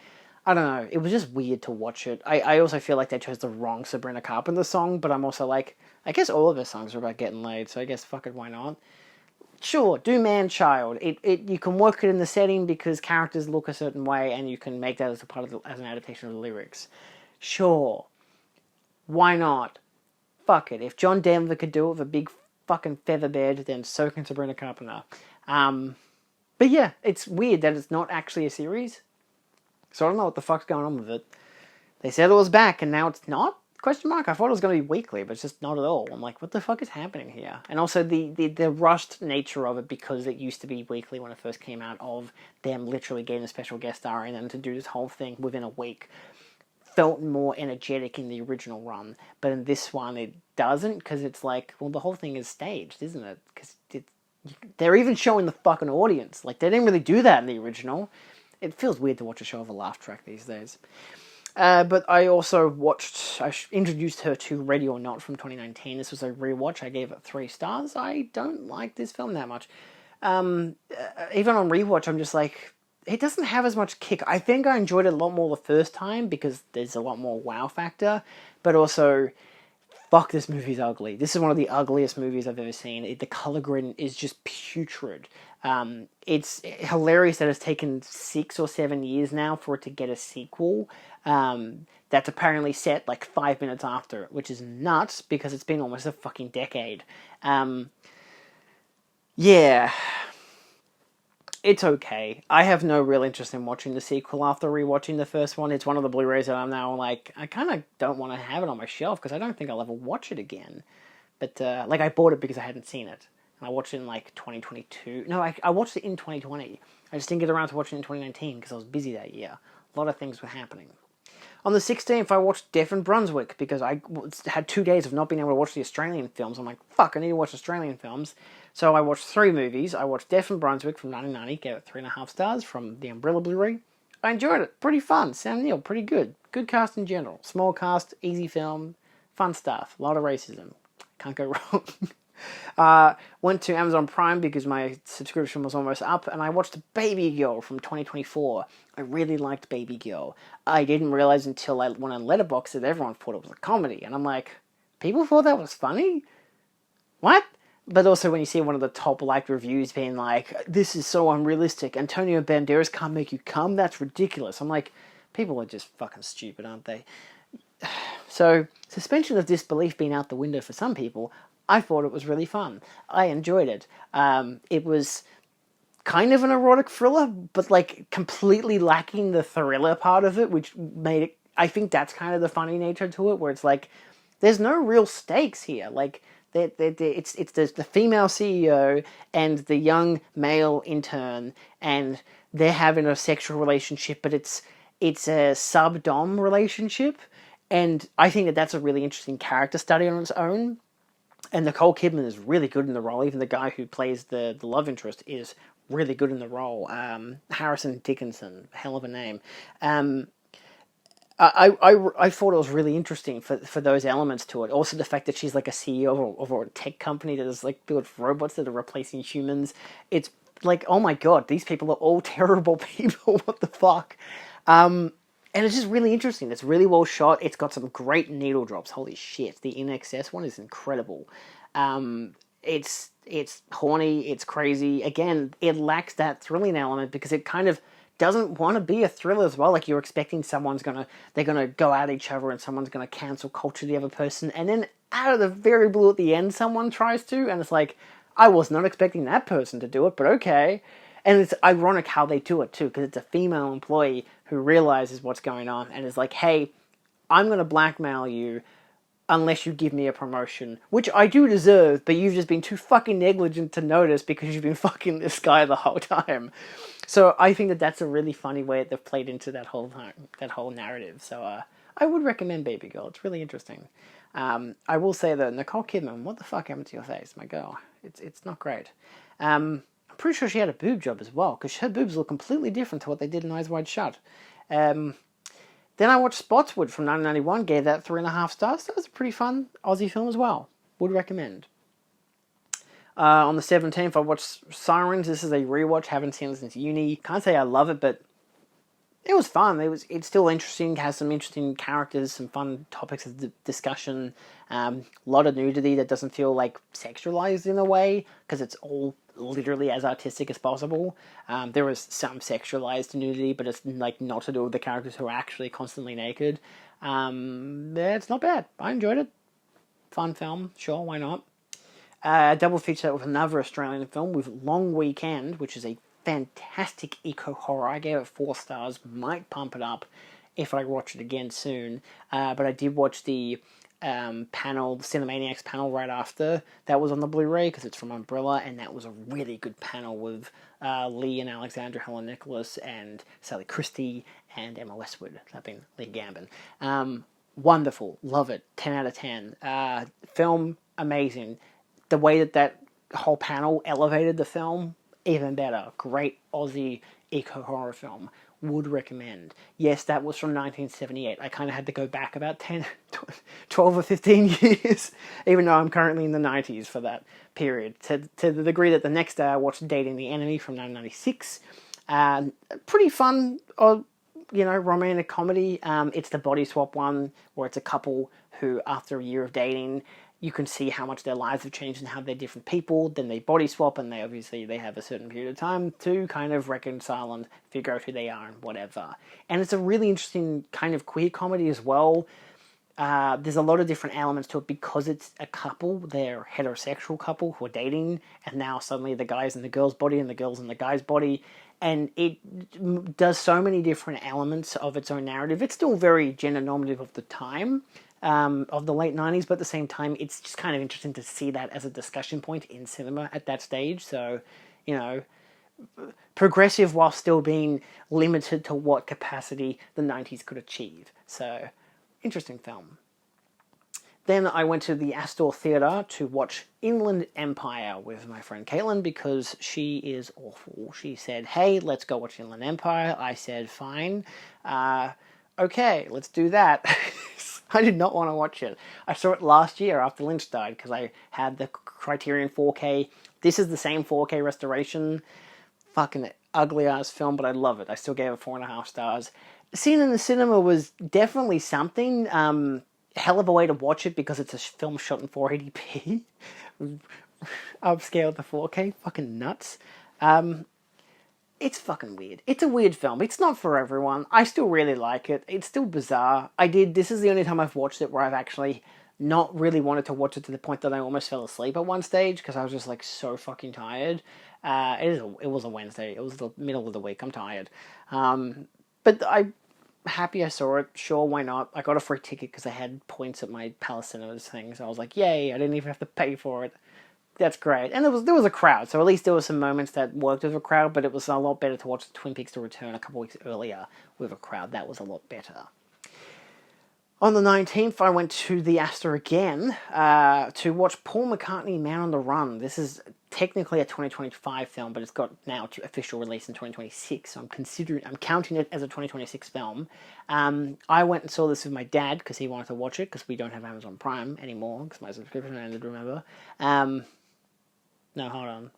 I don't know. It was just weird to watch it. I also feel like they chose the wrong Sabrina Carpenter song, but I'm also like, I guess all of her songs are about getting laid, so I guess fuck it, why not? Sure, do man-child. You can work it in the setting because characters look a certain way, and you can make that as a part of as an adaptation of the lyrics. Sure, why not? Fuck it. If John Denver could do it with a big fucking feather bed, then so can Sabrina Carpenter. But yeah, it's weird that it's not actually a series. So I don't know what the fuck's going on with it. They said it was back, and now it's not? Question mark? I thought it was going to be weekly, but it's just not at all. I'm like, what the fuck is happening here? And also the rushed nature of it, because it used to be weekly when it first came out, of them literally getting a special guest star and then to do this whole thing within a week, felt more energetic in the original run. But in this one, it doesn't, because it's like, well, the whole thing is staged, isn't it? Because they're even showing the fucking audience. Like, they didn't really do that in the original. It feels weird to watch a show of a laugh track these days. But I also I introduced her to Ready or Not from 2019. This was a rewatch. I gave it 3 stars. I don't like this film that much. Even on rewatch, I'm just like, it doesn't have as much kick. I think I enjoyed it a lot more the first time because there's a lot more wow factor. But also, fuck, this movie's ugly. This is one of the ugliest movies I've ever seen. The color grading is just putrid. It's hilarious that it's taken 6 or 7 years now for it to get a sequel. That's apparently set like 5 minutes after it, which is nuts because it's been almost a fucking decade. Yeah. It's okay. I have no real interest in watching the sequel after rewatching the first one. It's one of the Blu-rays that I'm now like, I kind of don't want to have it on my shelf because I don't think I'll ever watch it again. But, I bought it because I hadn't seen it. And I watched it in, 2022. No, I watched it in 2020. I just didn't get around to watching it in 2019 because I was busy that year. A lot of things were happening. On the 16th, I watched Death in Brunswick because I had 2 days of not being able to watch the Australian films. I'm like, fuck, I need to watch Australian films. So I watched 3 movies. I watched Death in Brunswick from 1990, gave it 3.5 stars from the Umbrella Blu-ray. I enjoyed it. Pretty fun. Sam Neill, pretty good. Good cast in general. Small cast, easy film, fun stuff. A lot of racism. Can't go wrong. Went to Amazon Prime because my subscription was almost up, and I watched Baby Girl from 2024. I really liked Baby Girl. I didn't realize until I went on Letterboxd that everyone thought it was a comedy, and I'm like, people thought that was funny? What? But also when you see one of the top liked reviews being like, this is so unrealistic, Antonio Banderas can't make you come, that's ridiculous. I'm like, people are just fucking stupid, aren't they? So, suspension of disbelief being out the window for some people, I thought it was really fun. I enjoyed it. It was kind of an erotic thriller, but completely lacking the thriller part of it, which made it, I think that's kind of the funny nature to it, where it's like, there's no real stakes here. It's the female CEO and the young male intern, and they're having a sexual relationship, but it's a sub-dom relationship, and I think that's a really interesting character study on its own. And Nicole Kidman is really good in the role. Even the guy who plays the love interest is really good in the role. Harrison Dickinson, hell of a name. I thought it was really interesting for those elements to it. Also, the fact that she's like a CEO of a tech company that is built robots that are replacing humans. It's like, oh my god, these people are all terrible people. What the fuck? And it's just really interesting. It's really well shot. It's got some great needle drops. Holy shit. The In Excess one is incredible. It's horny. It's crazy. Again, it lacks that thrilling element because it kind of doesn't want to be a thriller as well. Like, you're expecting they're gonna go at each other and someone's gonna cancel culture the other person, and then out of the very blue at the end, someone tries to, and it's like, I was not expecting that person to do it, but okay. And it's ironic how they do it too, because it's a female employee who realizes what's going on and is like, hey, I'm gonna blackmail you unless you give me a promotion, which I do deserve, but you've just been too fucking negligent to notice because you've been fucking this guy the whole time. So I think that that's a really funny way that they've played into that whole narrative. So I would recommend Baby Girl. It's really interesting. I will say though, Nicole Kidman, what the fuck happened to your face, my girl? It's not great. I'm pretty sure she had a boob job as well, because her boobs look completely different to what they did in Eyes Wide Shut. Then I watched Spotswood from 1991, gave that 3.5 stars. That was a pretty fun Aussie film as well. Would recommend. On the 17th, I watched Sirens. This is a rewatch. Haven't seen it since uni. Can't say I love it, but it was fun. It's still interesting. Has some interesting characters, some fun topics of discussion. A lot of nudity that doesn't feel like sexualized in a way, because it's all literally as artistic as possible. There was some sexualized nudity, but it's like not to do with the characters who are actually constantly naked. It's not bad. I enjoyed it. Fun film. Sure, why not? Double feature with another Australian film with Long Weekend, which is a fantastic eco-horror. I gave it 4 stars. Might pump it up if I watch it again soon. But I did watch the panel, the Cinemaniacs panel right after. That was on the Blu-ray because it's from Umbrella, and that was a really good panel with Lee and Alexandra Helen Nicholas and Sally Christie and Emma Westwood. That being Lee Gambon. Wonderful. Love it. 10 out of 10. Film, amazing. The way that whole panel elevated the film, even better. Great Aussie eco-horror film. Would recommend. Yes, that was from 1978. I kind of had to go back about 12 or 15 years, even though I'm currently in the 90s for that period. To the degree that the next day I watched Dating the Enemy from 1996. Pretty fun, romantic comedy. It's the body swap one, where it's a couple who, after a year of dating, you can see how much their lives have changed and how they're different people. Then they body swap, and they have a certain period of time to kind of reconcile and figure out who they are and whatever. And it's a really interesting kind of queer comedy as well. There's a lot of different elements to it because it's a couple. They're a heterosexual couple who are dating, and now suddenly the guy's in the girl's body and the girl's in the guy's body. And it does so many different elements of its own narrative. It's still very gender normative of the time. Of the late 90s, but at the same time, it's just kind of interesting to see that as a discussion point in cinema at that stage. So, progressive while still being limited to what capacity the 90s could achieve. So, interesting film. Then I went to the Astor Theatre to watch Inland Empire with my friend Caitlin because she is awful. She said, hey, let's go watch Inland Empire. I said, fine. Okay, let's do that. I did not want to watch it. I saw it last year after Lynch died because I had the Criterion 4K. This is the same 4K restoration. Fucking ugly ass film, but I love it. I still gave it 4.5 stars. Seeing it in the cinema was definitely something. Hell of a way to watch it because it's a film shot in 480p. Upscaled to 4K. Fucking nuts. It's fucking weird. It's a weird film. It's not for everyone. I still really like it. It's still bizarre. This is the only time I've watched it where I've actually not really wanted to watch it to the point that I almost fell asleep at one stage because I was just like so fucking tired. It was a Wednesday. It was the middle of the week. I'm tired. But I'm happy I saw it. Sure, why not? I got a free ticket because I had points at my Palace Cinemas thing. So I was like, yay, I didn't even have to pay for it. That's great. And there was a crowd, so at least there were some moments that worked with a crowd, but it was a lot better to watch Twin Peaks: The Return a couple weeks earlier with a crowd. That was a lot better. On the 19th, I went to the Astor again to watch Paul McCartney, Man on the Run. This is technically a 2025 film, but it's got now official release in 2026, so I'm counting it as a 2026 film. I went and saw this with my dad because he wanted to watch it because we don't have Amazon Prime anymore because my subscription ended, remember? No, hold on.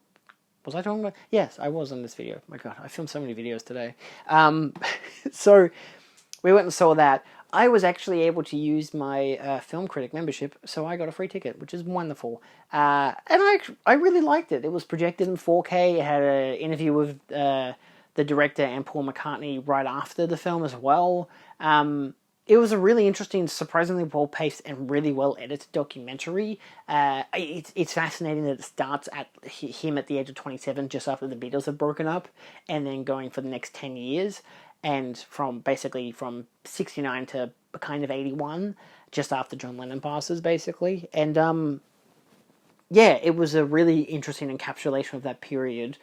Was I talking about... Yes, I was in this video. My God, I filmed so many videos today. So, we went and saw that. I was actually able to use my Film Critic membership, so I got a free ticket, which is wonderful. And I really liked it. It was projected in 4K. It had an interview with the director and Paul McCartney right after the film as well. It was a really interesting, surprisingly well-paced and really well-edited documentary. It's fascinating that it starts at him at the age of 27, just after the Beatles have broken up, and then going for the next 10 years, and from 69 to kind of 81, just after John Lennon passes, basically. And yeah, it was a really interesting encapsulation of that period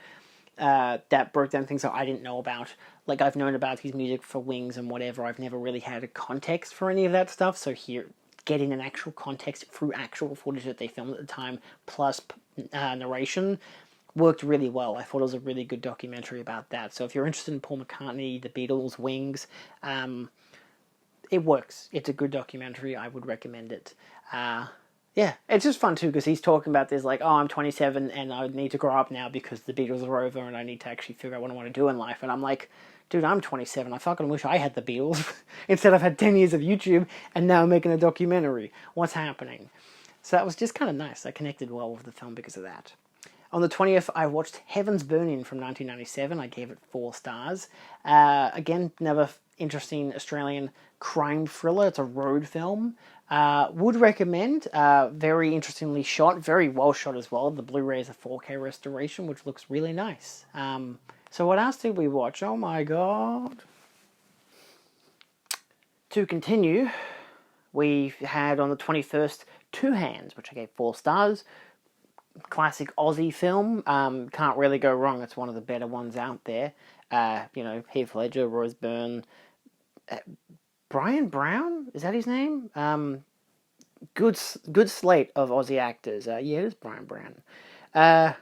that broke down things that I didn't know about. Like, I've known about his music for Wings and whatever. I've never really had a context for any of that stuff. So here, getting an actual context through actual footage that they filmed at the time, plus narration, worked really well. I thought it was a really good documentary about that. So if you're interested in Paul McCartney, the Beatles, Wings, it works. It's a good documentary. I would recommend it. Yeah, it's just fun too, because he's talking about this like, oh, I'm 27 and I need to grow up now because the Beatles are over and I need to actually figure out what I want to do in life. And I'm like, dude, I'm 27. I fucking wish I had the Beatles. Instead, I've had 10 years of YouTube and now I'm making a documentary. What's happening? So that was just kind of nice. I connected well with the film because of that. On the 20th, I watched Heaven's Burning from 1997. I gave it 4 stars. Again, another interesting Australian crime thriller. It's a road film. Would recommend. Very interestingly shot. Very well shot as well. The Blu-ray is a 4K restoration, which looks really nice. So what else did we watch? Oh my god. To continue, we had on the 21st Two Hands, which I gave 4 stars. Classic Aussie film. Can't really go wrong. It's one of the better ones out there. Heath Ledger, Rose Byrne, Brian Brown, is that his name? Good slate of Aussie actors. Yeah, it is Brian Brown. Yeah,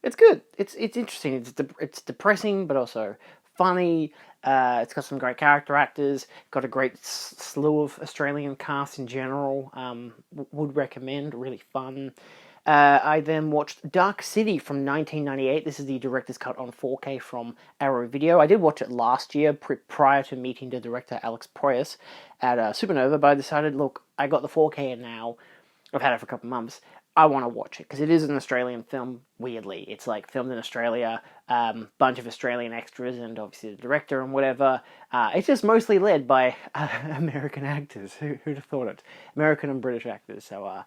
it's good. It's interesting. It's depressing, but also funny. It's got some great character actors. Got a great slew of Australian cast in general. Would recommend. Really fun. I then watched Dark City from 1998. This is the director's cut on 4K from Arrow Video. I did watch it last year prior to meeting the director Alex Proyas at Supernova, but I decided, look, I got the 4K and now I've had it for a couple of months. I want to watch it because it is an Australian film, weirdly. It's like filmed in Australia, bunch of Australian extras and obviously the director and whatever. It's just mostly led by American actors. Who'd have thought it? American and British actors. So,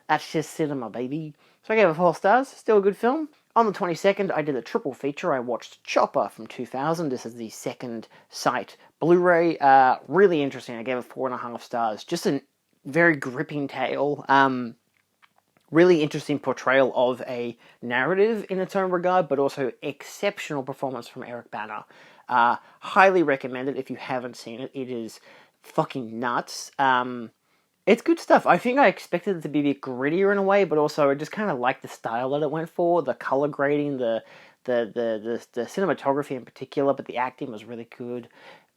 that's just cinema, baby. So I gave it 4 stars. Still a good film. On the 22nd, I did a triple feature. I watched Chopper from 2000. This is the second sight Blu-ray. Really interesting. I gave it 4.5 stars. Just a very gripping tale. Really interesting portrayal of a narrative in its own regard, but also exceptional performance from Eric Bana. Highly recommend it if you haven't seen it. It is fucking nuts. It's good stuff. I think I expected it to be a bit grittier in a way, but also I just kind of liked the style that it went for, the color grading, the cinematography in particular, but the acting was really good.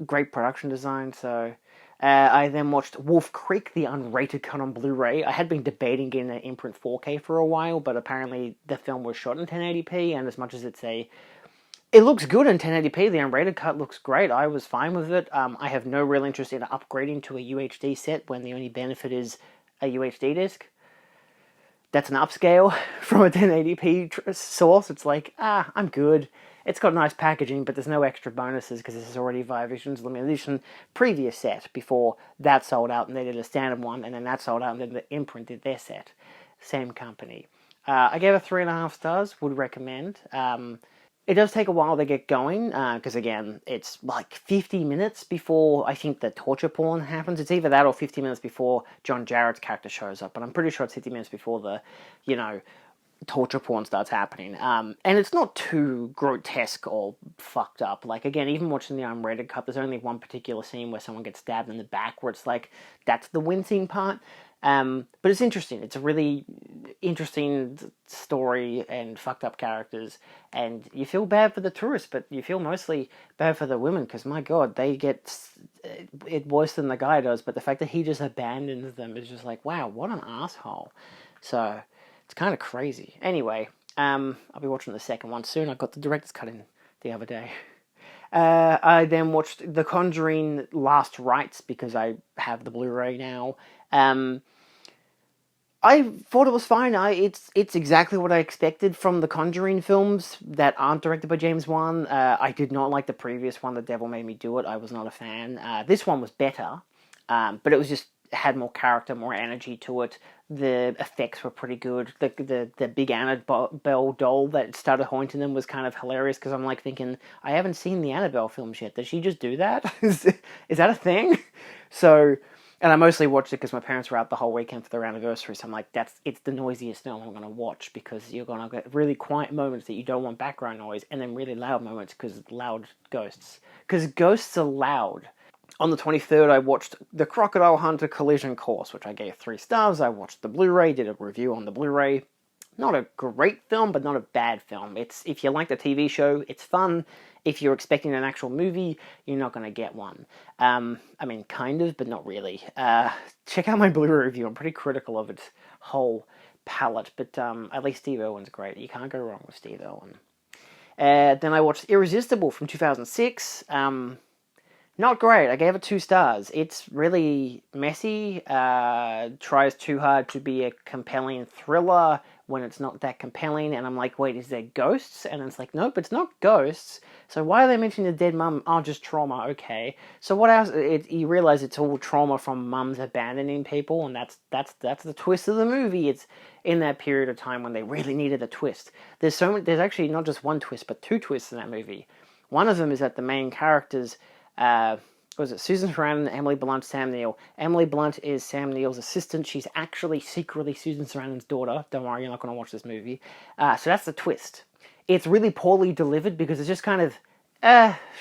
Great production design. So I then watched Wolf Creek, the unrated cut on Blu-ray. I had been debating getting an imprint 4K for a while, but apparently the film was shot in 1080p, and as much as it looks good in 1080p. The unrated cut looks great. I was fine with it. I have no real interest in upgrading to a UHD set when the only benefit is a UHD disc. That's an upscale from a 1080p source. It's like, I'm good. It's got nice packaging, but there's no extra bonuses because this is already via Vision's limited edition previous set before that sold out and they did a standard one, and then that sold out and then the imprint did their set. Same company. I gave it 3.5 stars. Would recommend. It does take a while to get going, because again, it's like 50 minutes before I think the torture porn happens. It's either that or 50 minutes before John Jarrett's character shows up, but I'm pretty sure it's 50 minutes before the, torture porn starts happening. And it's not too grotesque or fucked up. Like, again, even watching the unrated cut, there's only one particular scene where someone gets stabbed in the back where it's like, that's the wincing part. But it's interesting. It's a really interesting story and fucked up characters. And you feel bad for the tourists, but you feel mostly bad for the women because, my God, they get it worse than the guy does. But the fact that he just abandons them is just like, wow, what an asshole. So it's kind of crazy. Anyway, I'll be watching the second one soon. I got the director's cut in the other day. I then watched The Conjuring Last Rites because I have the Blu-ray now. I thought it was fine. It's exactly what I expected from the Conjuring films that aren't directed by James Wan. I did not like the previous one, The Devil Made Me Do It. I was not a fan. This one was better, but it was just had more character, more energy to it. The effects were pretty good. The big Annabelle doll that started haunting them was kind of hilarious because I'm like thinking, I haven't seen the Annabelle films yet. Does she just do that? Is that a thing? So, and I mostly watched it because my parents were out the whole weekend for their anniversary. So I'm like, it's the noisiest film I'm going to watch because you're going to get really quiet moments that you don't want background noise, and then really loud moments because loud ghosts. Because ghosts are loud. On the 23rd, I watched The Crocodile Hunter Collision Course, which I gave 3 stars. I watched the Blu-ray, did a review on the Blu-ray. Not a great film, but not a bad film. It's if you like the TV show, it's fun. If you're expecting an actual movie, you're not going to get one. I mean, kind of, but not really. Check out my Blu-ray review. I'm pretty critical of its whole palette, but at least Steve Irwin's great. You can't go wrong with Steve Irwin. Then I watched Irresistible from 2006. Not great. I gave it 2 stars. It's really messy. Tries too hard to be a compelling thriller when it's not that compelling. And I'm like, wait, is there ghosts? And it's like, nope, it's not ghosts. So why are they mentioning the dead mum? Oh, just trauma. Okay. So what else? You realize it's all trauma from mums abandoning people, and that's the twist of the movie. It's in that period of time when they really needed a twist. There's actually not just one twist, but 2 twists in that movie. One of them is that the main characters. Was it Susan Sarandon, Emily Blunt, Sam Neill? Emily Blunt is Sam Neill's assistant. She's actually secretly Susan Sarandon's daughter. Don't worry, you're not going to watch this movie. So that's the twist. It's really poorly delivered because it's just kind of,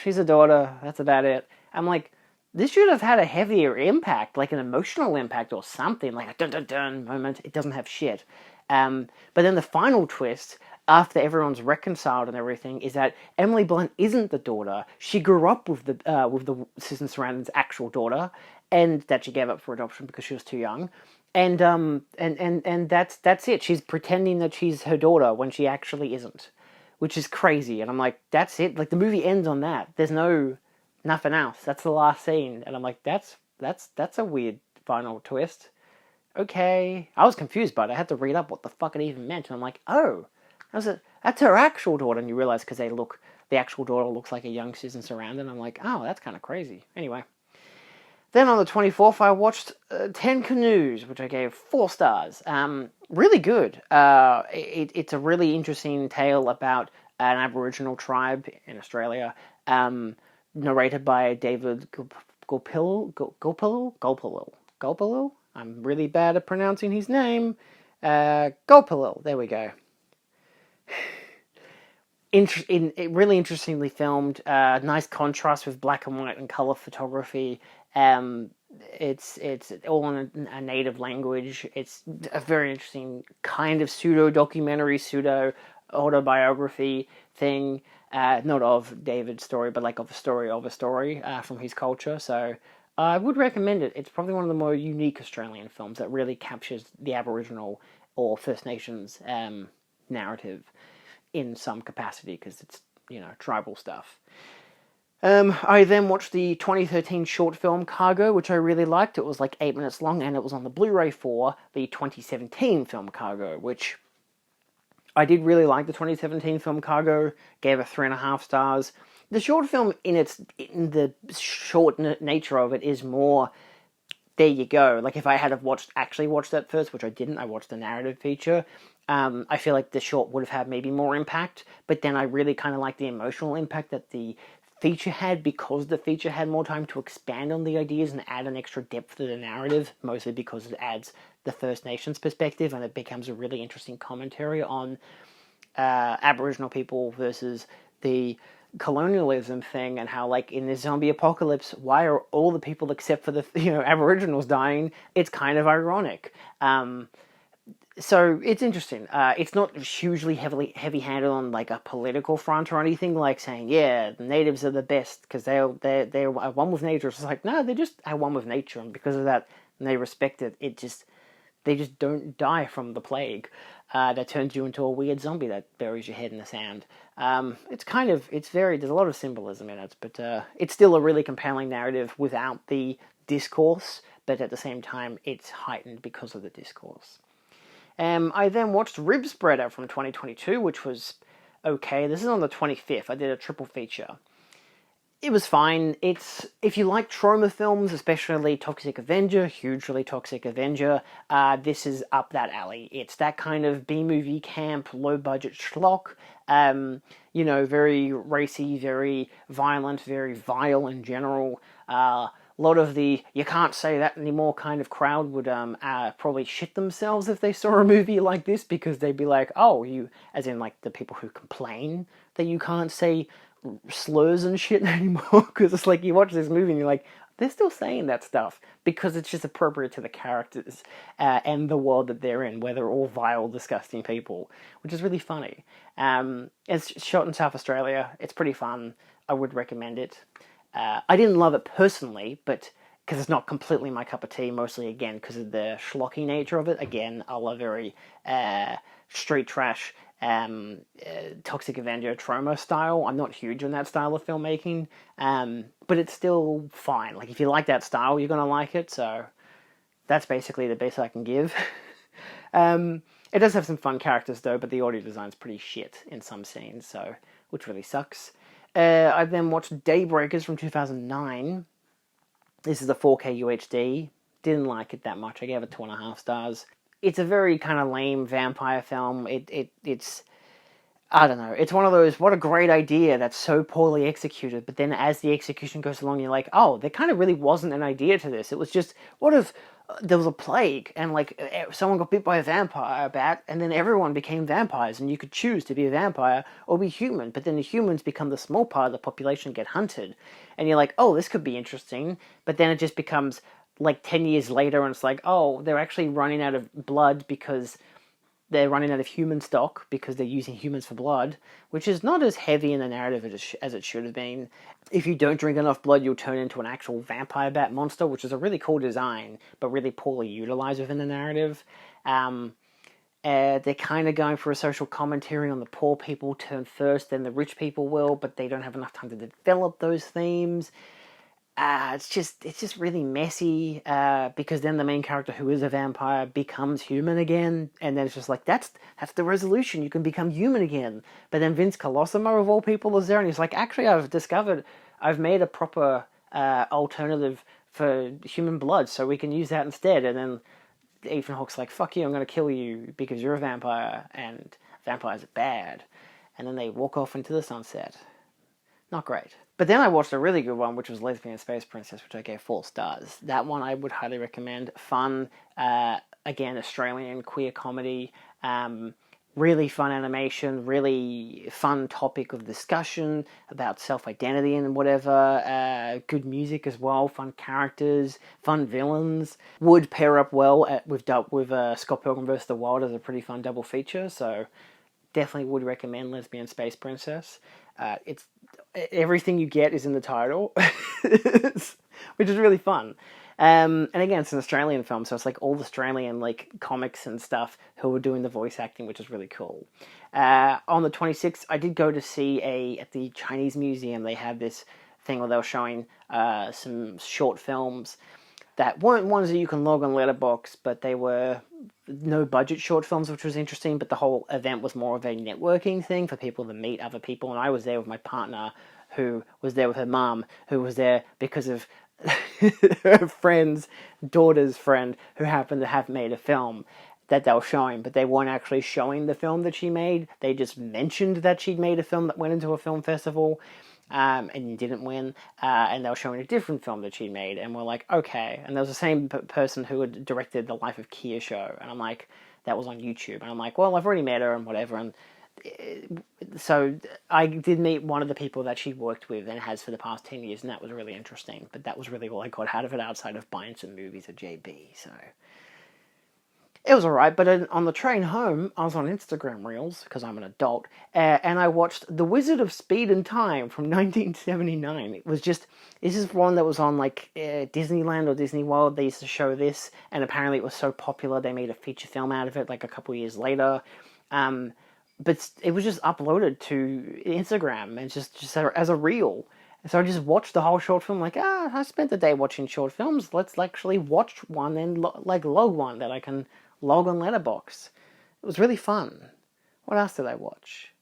she's a daughter. That's about it. I'm like, this should have had a heavier impact, like an emotional impact or something, like a dun-dun-dun moment. It doesn't have shit. But then the final twist, after everyone's reconciled and everything, is that Emily Blunt isn't the daughter. She grew up with the Susan Sarandon's actual daughter, and that she gave up for adoption because she was too young. And that's it. She's pretending that she's her daughter when she actually isn't, which is crazy. And I'm like, that's it. Like the movie ends on that. There's nothing else. That's the last scene, and I'm like, that's a weird final twist. Okay, I was confused by it. I had to read up what the fuck it even meant, and I'm like, oh. That's her actual daughter, and you realize because the actual daughter looks like a young Susan Sarandon. I'm like, oh, that's kind of crazy. Anyway, then on the 24th, I watched 10 Canoes, which I gave 4 stars. Really good. It's a really interesting tale about an Aboriginal tribe in Australia, narrated by David Gulpilil. I'm really bad at pronouncing his name. Gulpilil. There we go. Really interestingly filmed, nice contrast with black and white and color photography. It's all in a native language. It's a very interesting kind of pseudo documentary, pseudo autobiography thing. Not of David's story, but like of a story from his culture. So I would recommend it. It's probably one of the more unique Australian films that really captures the Aboriginal or First Nations narrative in some capacity because it's, tribal stuff. I then watched the 2013 short film Cargo, which I really liked. It was like 8 minutes long, and it was on the Blu-ray for the 2017 film Cargo, which I did really like. The 2017 film Cargo, gave it 3.5 stars. The short film, in the short nature of it, is more, there you go. Like if I had actually watched that first, which I didn't, I watched the narrative feature. I feel like the short would have had maybe more impact, but then I really kind of like the emotional impact that the feature had, because the feature had more time to expand on the ideas and add an extra depth to the narrative, mostly because it adds the First Nations perspective and it becomes a really interesting commentary on Aboriginal people versus the colonialism thing, and how, like, in this zombie apocalypse, why are all the people except for the Aboriginals dying? It's kind of ironic. So it's interesting. It's not hugely heavy-handed on like a political front or anything, like saying, yeah, the natives are the best because they're one with nature. It's like, no, they just are one with nature, and because of that, they respect it. They just don't die from the plague that turns you into a weird zombie that buries your head in the sand. There's a lot of symbolism in it, but it's still a really compelling narrative without the discourse, but at the same time, it's heightened because of the discourse. I then watched Rib Spreader from 2022, which was okay. This is on the 25th. I did a triple feature. It was fine. It's, if you like trauma films, especially Toxic Avenger, hugely Toxic Avenger, this is up that alley. It's that kind of B-movie camp, low-budget schlock, very racy, very violent, very vile in general. A lot of the "you can't say that anymore" kind of crowd would probably shit themselves if they saw a movie like this, because they'd be like, oh, you, as in like the people who complain that you can't say slurs and shit anymore, because it's like you watch this movie and you're like, they're still saying that stuff because it's just appropriate to the characters and the world that they're in, where they're all vile, disgusting people, which is really funny. It's shot in South Australia. It's pretty fun. I would recommend it. I didn't love it personally, but because it's not completely my cup of tea, mostly again because of the schlocky nature of it. Again, I love very street trash, Toxic Avenger Trauma style. I'm not huge on that style of filmmaking, but it's still fine. Like, if you like that style, you're gonna like it. So that's basically the best I can give. It does have some fun characters though, but the audio design's pretty shit in some scenes, so which really sucks. I then watched Daybreakers from 2009. This is the 4K UHD. Didn't like it that much. I gave it 2.5 stars. It's a very kind of lame vampire film. It's, I don't know. It's one of those, what a great idea that's so poorly executed, but then as the execution goes along, you're like, oh, there kind of really wasn't an idea to this. It was just, what if there was a plague and like someone got bit by a vampire bat and then everyone became vampires and you could choose to be a vampire or be human, but then the humans become the small part of the population, get hunted, and you're like, oh, this could be interesting, but then it just becomes like 10 years later and it's like, oh, they're actually running out of blood because they're running out of human stock because they're using humans for blood, which is not as heavy in the narrative as it should have been. If you don't drink enough blood, you'll turn into an actual vampire bat monster, which is a really cool design, but really poorly utilized within the narrative. They're kind of going for a social commentary on the poor people turn first, then the rich people will, but they don't have enough time to develop those themes. It's just really messy, because then the main character, who is a vampire, becomes human again, and then it's just like, that's the resolution, you can become human again. But then Vince Colosimo, of all people, is there, and he's like, actually, I've made a proper alternative for human blood, so we can use that instead. And then Ethan Hawke's like, fuck you, I'm going to kill you because you're a vampire, and vampires are bad. And then they walk off into the sunset. Not great. But then I watched a really good one, which was Lesbian Space Princess, which I gave 4 stars. That one I would highly recommend. Fun, again, Australian queer comedy, really fun animation, really fun topic of discussion about self-identity and whatever, good music as well, fun characters, fun villains. Would pair up well with Scott Pilgrim vs. the World as a pretty fun double feature, so definitely would recommend Lesbian Space Princess. It's everything you get is in the title, which is really fun. And again, it's an Australian film, so it's like all Australian like comics and stuff who are doing the voice acting, which is really cool. On the 26th, I did go to see at the Chinese Museum. They had this thing where they were showing some short films that weren't ones that you can log on Letterboxd, but they were no budget short films, which was interesting. But the whole event was more of a networking thing for people to meet other people, and I was there with my partner, who was there with her mum, who was there because of her friend's daughter's friend, who happened to have made a film that they were showing, but they weren't actually showing the film that she made. They just mentioned that she'd made a film that went into a film festival, and didn't win, and they were showing a different film that she'd made, and we're like, okay. And there was the same person who had directed the Life of Kia show, and I'm like, that was on YouTube, and I'm like, well, I've already met her and whatever, and so I did meet one of the people that she worked with and has for the past 10 years, and that was really interesting, but that was really all I got out of it outside of buying some movies at JB, so it was alright. But on the train home, I was on Instagram Reels, because I'm an adult, and I watched The Wizard of Speed and Time from 1979. It was just, this is one that was on like Disneyland or Disney World. They used to show this, and apparently it was so popular they made a feature film out of it like a couple years later. But it was just uploaded to Instagram and just as a reel. So I just watched the whole short film, like, I spent the day watching short films. Let's actually watch one and log one that I can log on Letterboxd. It was really fun. What else did I watch?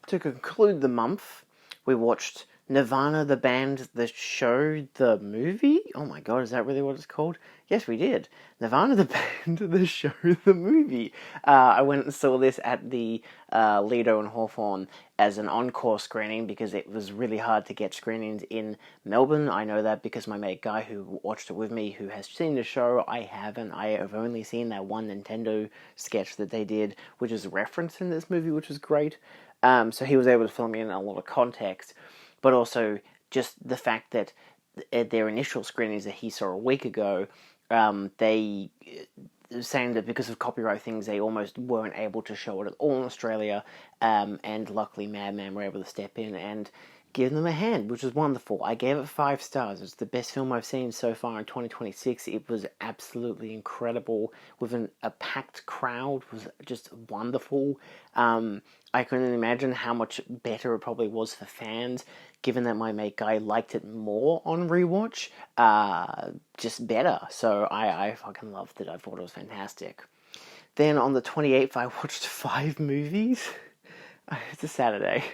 To conclude the month, we watched Nirvana, the band, the show, the movie? Oh my god, is that really what it's called? Yes, we did. Nirvana, the band, the show, the movie. I went and saw this at the Lido and Hawthorne as an encore screening because it was really hard to get screenings in Melbourne. I know that because my mate Guy, who watched it with me, who has seen the show, I haven't. I have only seen that one Nintendo sketch that they did, which is referenced in this movie, which was great. So he was able to fill me in a lot of context, but also just the fact that at their initial screenings that he saw a week ago, they saying that because of copyright things, they almost weren't able to show it at all in Australia, and luckily Madman were able to step in and give them a hand, which was wonderful. I gave it 5 stars. It's the best film I've seen so far in 2026. It was absolutely incredible with a packed crowd. It was just wonderful. I couldn't imagine how much better it probably was for fans, given that my mate Guy liked it more on rewatch. Just better. So I fucking loved it. I thought it was fantastic. Then on the 28th, I watched 5 movies. It's a Saturday,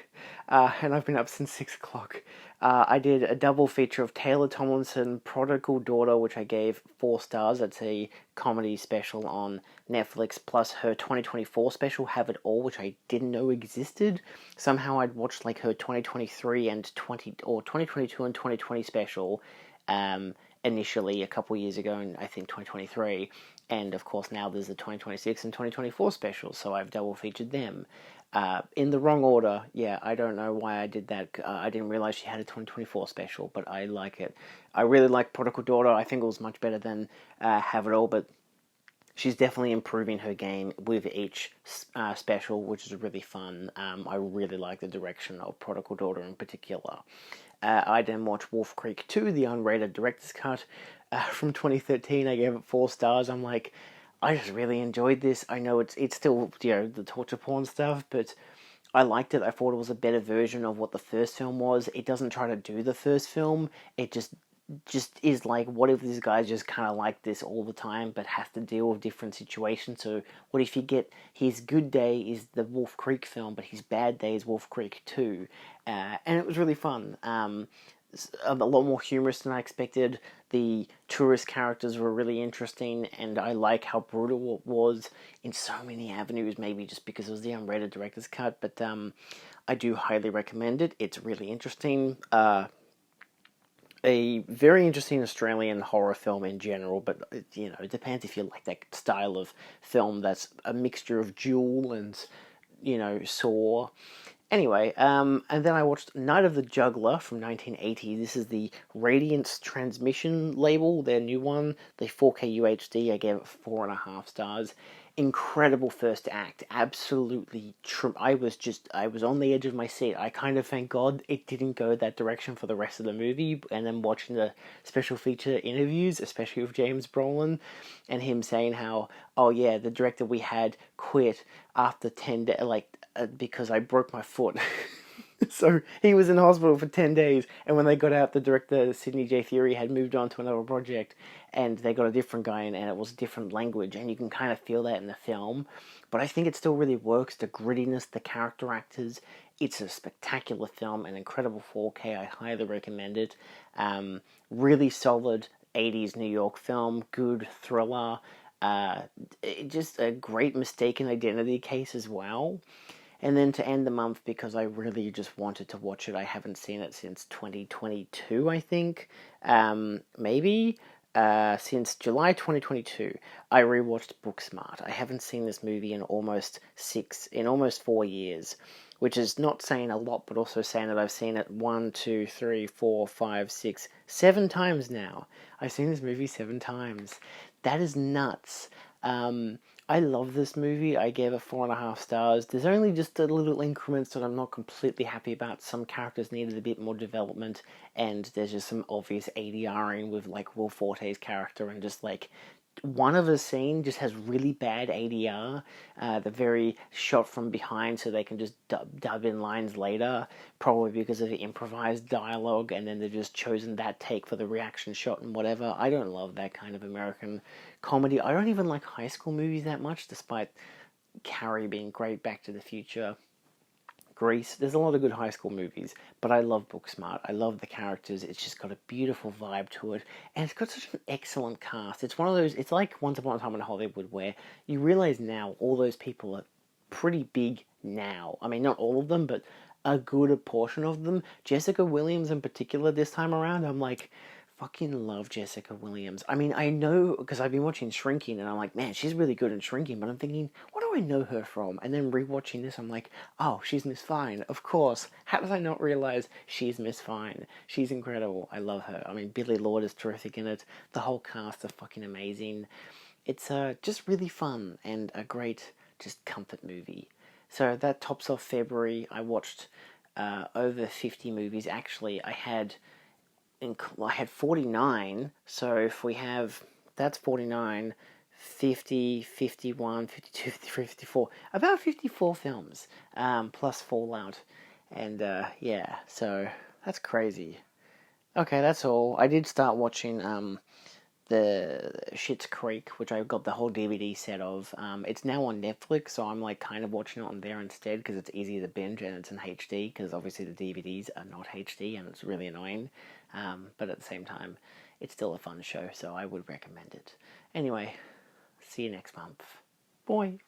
and I've been up since 6 o'clock. I did a double feature of Taylor Tomlinson, Prodigal Daughter, which I gave 4 stars. That's a comedy special on Netflix, plus her 2024 special, Have It All, which I didn't know existed. Somehow I'd watched like her 2023 and 2022 and 2020 special, initially a couple years ago, in I think 2023, and of course now there's the 2026 and 2024 specials, so I've double featured them. In the wrong order, yeah, I don't know why I did that. I didn't realize she had a 2024 special, but I like it. I really like Prodigal Daughter. I think it was much better than Have It All, but she's definitely improving her game with each special, which is really fun. I really like the direction of Prodigal Daughter in particular. I then watched Wolf Creek 2, the unrated director's cut from 2013. I gave it 4 stars. I'm like, I just really enjoyed this. I know it's still, the torture porn stuff, but I liked it. I thought it was a better version of what the first film was. It doesn't try to do the first film. It just is like, what if this guy's just kind of like this all the time, but has to deal with different situations? So what if you get his good day is the Wolf Creek film, but his bad day is Wolf Creek 2? And it was really fun. A lot more humorous than I expected. The tourist characters were really interesting, and I like how brutal it was in so many avenues, maybe just because it was the unrated director's cut, but I do highly recommend it. It's really interesting. A very interesting Australian horror film in general, but it depends if you like that style of film that's a mixture of Jewel and Saw. Anyway, and then I watched Night of the Juggler from 1980. This is the Radiance Transmission label, their new one, the 4K UHD. I gave it 4.5 stars. Incredible first act, absolutely true. I was on the edge of my seat. I kind of thank God it didn't go that direction for the rest of the movie. And then watching the special feature interviews, especially with James Brolin, and him saying how, oh yeah, the director we had quit after 10 days, because I broke my foot. So he was in hospital for 10 days, and when they got out, the director, Sidney J. Fury, had moved on to another project, and they got a different guy in, and it was a different language, and you can kind of feel that in the film. But I think it still really works, the grittiness, the character actors. It's a spectacular film, an incredible 4K. I highly recommend it. Really solid 80s New York film, good thriller. Just a great mistaken identity case as well. And then to end the month, because I really just wanted to watch it, I haven't seen it since 2022, I think. Maybe. Since July 2022, I rewatched Booksmart. I haven't seen this movie in almost 4 years, which is not saying a lot, but also saying that I've seen it 1, 2, 3, 4, 5, 6, 7 times now. I've seen this movie 7 times. That is nuts. I love this movie. I gave it 4.5 stars. There's only just a little increments that I'm not completely happy about. Some characters needed a bit more development, and there's just some obvious ADRing with Will Forte's character, and just one of the scene just has really bad ADR. The very shot from behind, so they can just dub in lines later, probably because of the improvised dialogue, and then they've just chosen that take for the reaction shot and whatever. I don't love that kind of American comedy. I don't even like high school movies that much, despite Carrie being great, Back to the Future, Grease. There's a lot of good high school movies, but I love Booksmart. I love the characters. It's just got a beautiful vibe to it, and it's got such an excellent cast. It's one of those. It's like Once Upon a Time in Hollywood, where you realize now all those people are pretty big now. I mean, not all of them, but a good portion of them. Jessica Williams in particular this time around, I'm like, fucking love Jessica Williams. I mean, I know because I've been watching Shrinking, and I'm like, man, she's really good in Shrinking. But I'm thinking, what do I know her from? And then rewatching this, I'm like, oh, she's Miss Fine, of course. How did I not realize she's Miss Fine? She's incredible. I love her. I mean, Billy Lord is terrific in it. The whole cast are fucking amazing. It's just really fun and a great just comfort movie. So that tops off February. I watched over 50 movies. Actually, I had 49, so if we have, that's 49, 50, 51, 52, 53, 54, about 54 films, plus Fallout, and yeah, so that's crazy. Okay, that's all. I did start watching the Schitt's Creek, which I got the whole DVD set of. It's now on Netflix, so I'm like kind of watching it on there instead because it's easier to binge and it's in HD because obviously the DVDs are not HD and it's really annoying. But at the same time, it's still a fun show, so I would recommend it. Anyway, see you next month. Bye.